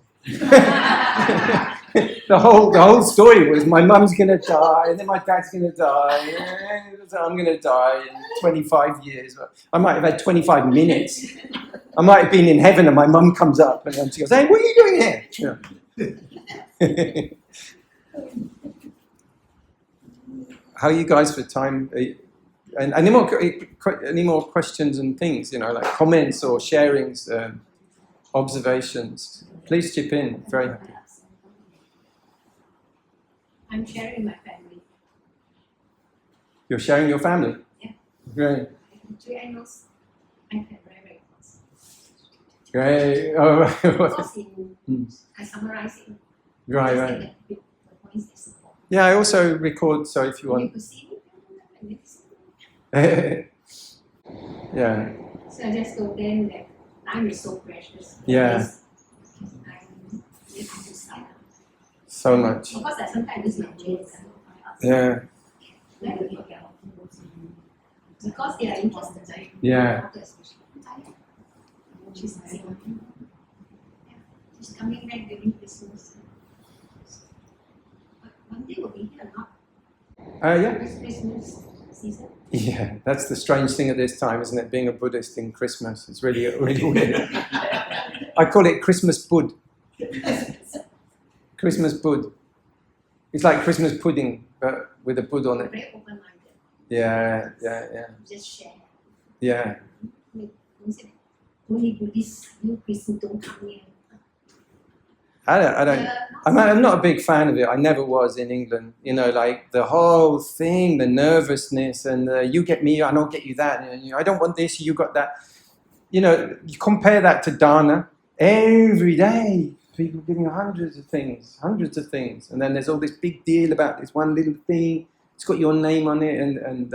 [SPEAKER 1] The whole story was my mum's going to die, and then my dad's going to die, and I'm going to die in 25 years. I might have had 25 minutes. I might have been in heaven, and my mum comes up, and she goes, hey, what are you doing here? How are you guys for time? And any more questions and things, like comments or sharings, observations? Please chip in. Very happy.
[SPEAKER 2] I'm sharing my family.
[SPEAKER 1] You're sharing your family?
[SPEAKER 2] Yeah.
[SPEAKER 1] Great.
[SPEAKER 2] 3 animals. I have very close.
[SPEAKER 1] Great. Oh, right.
[SPEAKER 2] Because
[SPEAKER 1] Hmm.
[SPEAKER 2] I summarize it.
[SPEAKER 1] Right,
[SPEAKER 2] Just
[SPEAKER 1] right.
[SPEAKER 2] take the points they support.
[SPEAKER 1] Yeah, I also record, so if you
[SPEAKER 2] You
[SPEAKER 1] want.
[SPEAKER 2] could see it.
[SPEAKER 1] Yeah.
[SPEAKER 2] So I just told them that time is so precious.
[SPEAKER 1] Yeah.
[SPEAKER 2] Yes. I'm living to silence.
[SPEAKER 1] So much.
[SPEAKER 2] Because that sometimes it's not just
[SPEAKER 1] Yeah.
[SPEAKER 2] because they are interested.
[SPEAKER 1] Yeah.
[SPEAKER 2] She's she's coming back during Christmas. But one day will be here, not
[SPEAKER 1] Yeah.
[SPEAKER 2] Christmas season.
[SPEAKER 1] Yeah. That's the strange thing at this time, isn't it? Being a Buddhist in Christmas. It's really, really weird. I call it Christmas Bud. Christmas Bud. It's like Christmas pudding, but with a Bud on it.
[SPEAKER 2] Very open-minded.
[SPEAKER 1] Yeah.
[SPEAKER 2] Just share.
[SPEAKER 1] Yeah.
[SPEAKER 2] Only Buddhists, you Christians don't come here.
[SPEAKER 1] I don't. I'm not a big fan of it. I never was in England. You know, like the whole thing, the nervousness, and you get me, and I'll get you that. And, I don't want this, you got that. You know, you compare that to Dāna. Every day, people giving hundreds of things, and then there's all this big deal about this one little thing. It's got your name on it, and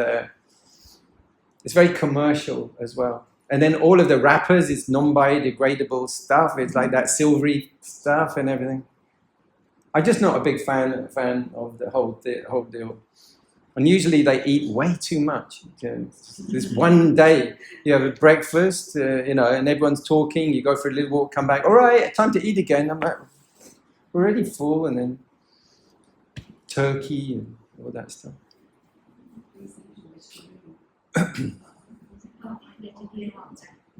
[SPEAKER 1] it's very commercial as well. And then all of the wrappers is non-biodegradable stuff. It's like that silvery stuff and everything. I'm just not a big fan of the whole deal. And usually they eat way too much. This one day you have a breakfast, and everyone's talking. You go for a little walk, come back. All right, time to eat again. I'm like, we're already full, and then turkey and all that stuff.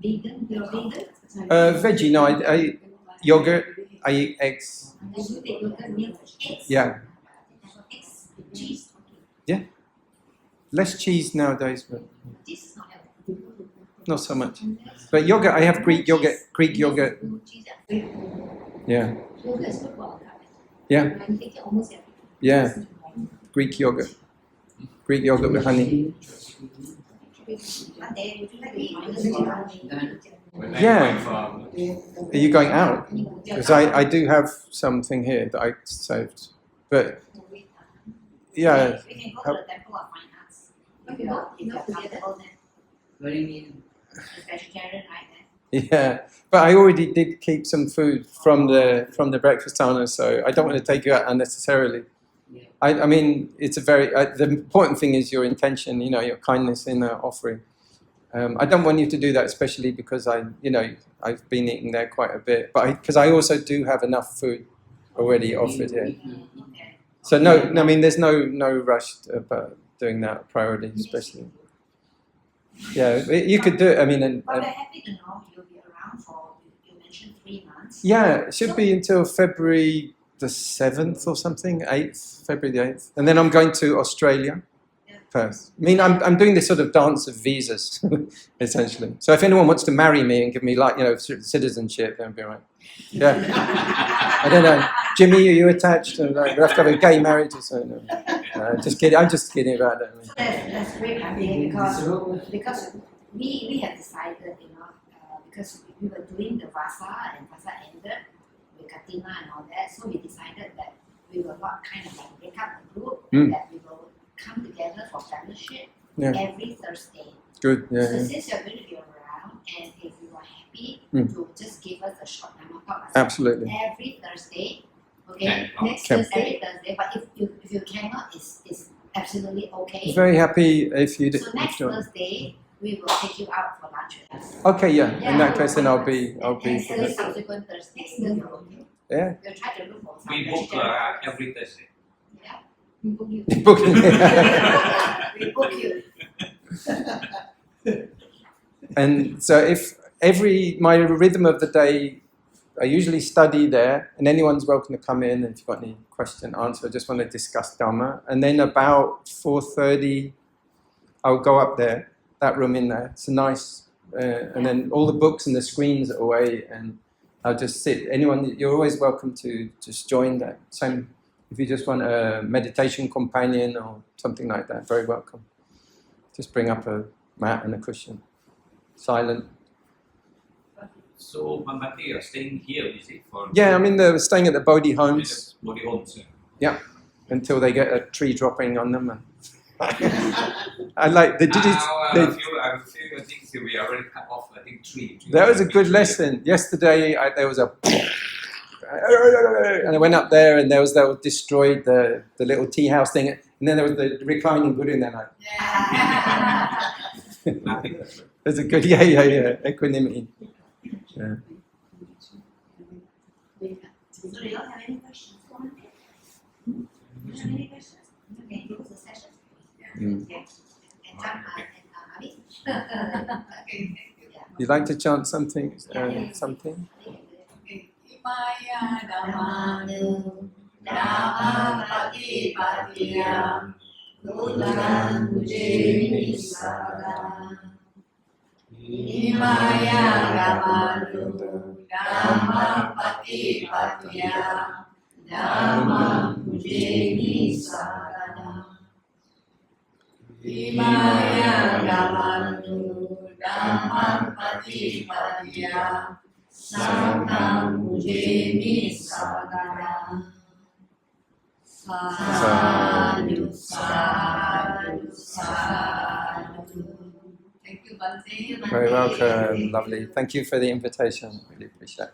[SPEAKER 2] Vegan, you're vegan?
[SPEAKER 1] Veggie, no, I eat yogurt, I eat eggs.
[SPEAKER 2] You take yogurt, milk, eggs?
[SPEAKER 1] Yeah,
[SPEAKER 2] Eggs, cheese,
[SPEAKER 1] less cheese nowadays, but
[SPEAKER 2] cheese is not healthy.
[SPEAKER 1] not so much. But yogurt, I have Greek yogurt.
[SPEAKER 2] Cheese,
[SPEAKER 1] Yeah,
[SPEAKER 2] yogurt is good for our gut.
[SPEAKER 1] Yeah.
[SPEAKER 2] I take it almost every day.
[SPEAKER 1] yeah, Greek yogurt with honey.
[SPEAKER 2] One day, would you like to eat
[SPEAKER 5] When
[SPEAKER 1] Yeah.
[SPEAKER 5] I come
[SPEAKER 1] Are you going out? Because I do have something here that I saved. But yeah,
[SPEAKER 2] We can go to the Temple of Fine Arts. If you're comfortable then.
[SPEAKER 6] What do you mean?
[SPEAKER 2] It's vegetarian, right?
[SPEAKER 1] yeah. But I already did keep some food from the breakfast Dāna, so I don't want to take you out unnecessarily.
[SPEAKER 6] Yeah.
[SPEAKER 1] I mean, it's a very the important thing is your intention, your kindness in offering. I don't want you to do that, especially because I've been eating there quite a bit, but because I also do have enough food already offered here.
[SPEAKER 2] Okay.
[SPEAKER 1] So no, I mean, there's no rush about doing that priority, especially. Yeah, you could do it. I mean,
[SPEAKER 2] But we're happy to know you'll be around for, you mentioned 3 months.
[SPEAKER 1] yeah, it should be until February the 7th or something, February the 8th, and then I'm going to Australia. Perth. I mean, I'm doing this sort of dance of visas, essentially. So if anyone wants to marry me and give me citizenship, then be right. Yeah. I don't know. Jimmy, are you attached? And we have to have a gay marriage or something. No, just kidding. I'm just kidding about that.
[SPEAKER 2] So that's great, because we have decided, because we were doing the Vasa and Vasa ended with Katina and all that, so we decided that we will not kind of like break up the group, and that we will come together for fellowship every Thursday.
[SPEAKER 1] Good,
[SPEAKER 2] So
[SPEAKER 1] yeah.
[SPEAKER 2] since you're going to be around, and if you are happy to just give us a short Dhamma talk,
[SPEAKER 1] Absolutely.
[SPEAKER 2] every Thursday, okay?
[SPEAKER 5] Okay.
[SPEAKER 2] Next Thursday, every Thursday, but if you cannot, it's absolutely okay.
[SPEAKER 1] Very happy if you do.
[SPEAKER 2] So next Thursday, we will take you out for lunch with us.
[SPEAKER 1] Okay, yeah. In that case, then I'll be.
[SPEAKER 2] And the subsequent Thursdays, you're okay.
[SPEAKER 1] Yeah.
[SPEAKER 2] We'll try to look for some
[SPEAKER 5] we book
[SPEAKER 2] vegetarian.
[SPEAKER 5] every Thursday.
[SPEAKER 2] Yeah, we book you.
[SPEAKER 1] Booking.
[SPEAKER 2] We book you.
[SPEAKER 1] And so if my rhythm of the day, I usually study there, and anyone's welcome to come in, and if you've got any question, answer, I just want to discuss Dhamma. And then about 4:30, I'll go up there, that room in there. It's a nice, and then all the books and the screens are away, and I'll just sit. Anyone, you're always welcome to just join that. Same, if you just want a meditation companion or something like that, very welcome. Just bring up a mat and a cushion. Silent.
[SPEAKER 5] So, Bhante, you're staying here, is it? For
[SPEAKER 1] Yeah, I mean, they're staying at the Bodhi homes
[SPEAKER 5] Bodhi homes.
[SPEAKER 1] until they get a tree dropping on them. And I like the
[SPEAKER 5] I feel things we already cut off. I think three.
[SPEAKER 1] That was a good lesson. Yesterday, there was a, and I went up there, and they destroyed the little tea house thing, and then there was the reclining Buddha, and then
[SPEAKER 5] Nothing.
[SPEAKER 1] there's a good, equanimity. Yeah.
[SPEAKER 2] So do you have any questions for Bhante? Do you have any questions? Okay, close the session. Okay. And Abi? Okay.
[SPEAKER 1] You'd like to chant something?
[SPEAKER 2] Yeah.
[SPEAKER 1] Something?
[SPEAKER 4] Imaya Dhamma Dhamma Pati Patiya Buddhang Mujeni Sada Imaya Dhamma Dhamma Pati Patiya Dhamma Mujeni Sada Imaya Dhamma Dhamma Pati Patiya Sangham Mujeni Sadara. Sadhu, sadhu, sadhu. Thank you, Bhante.
[SPEAKER 1] Very welcome. Lovely. Thank you for the invitation. Really appreciate it.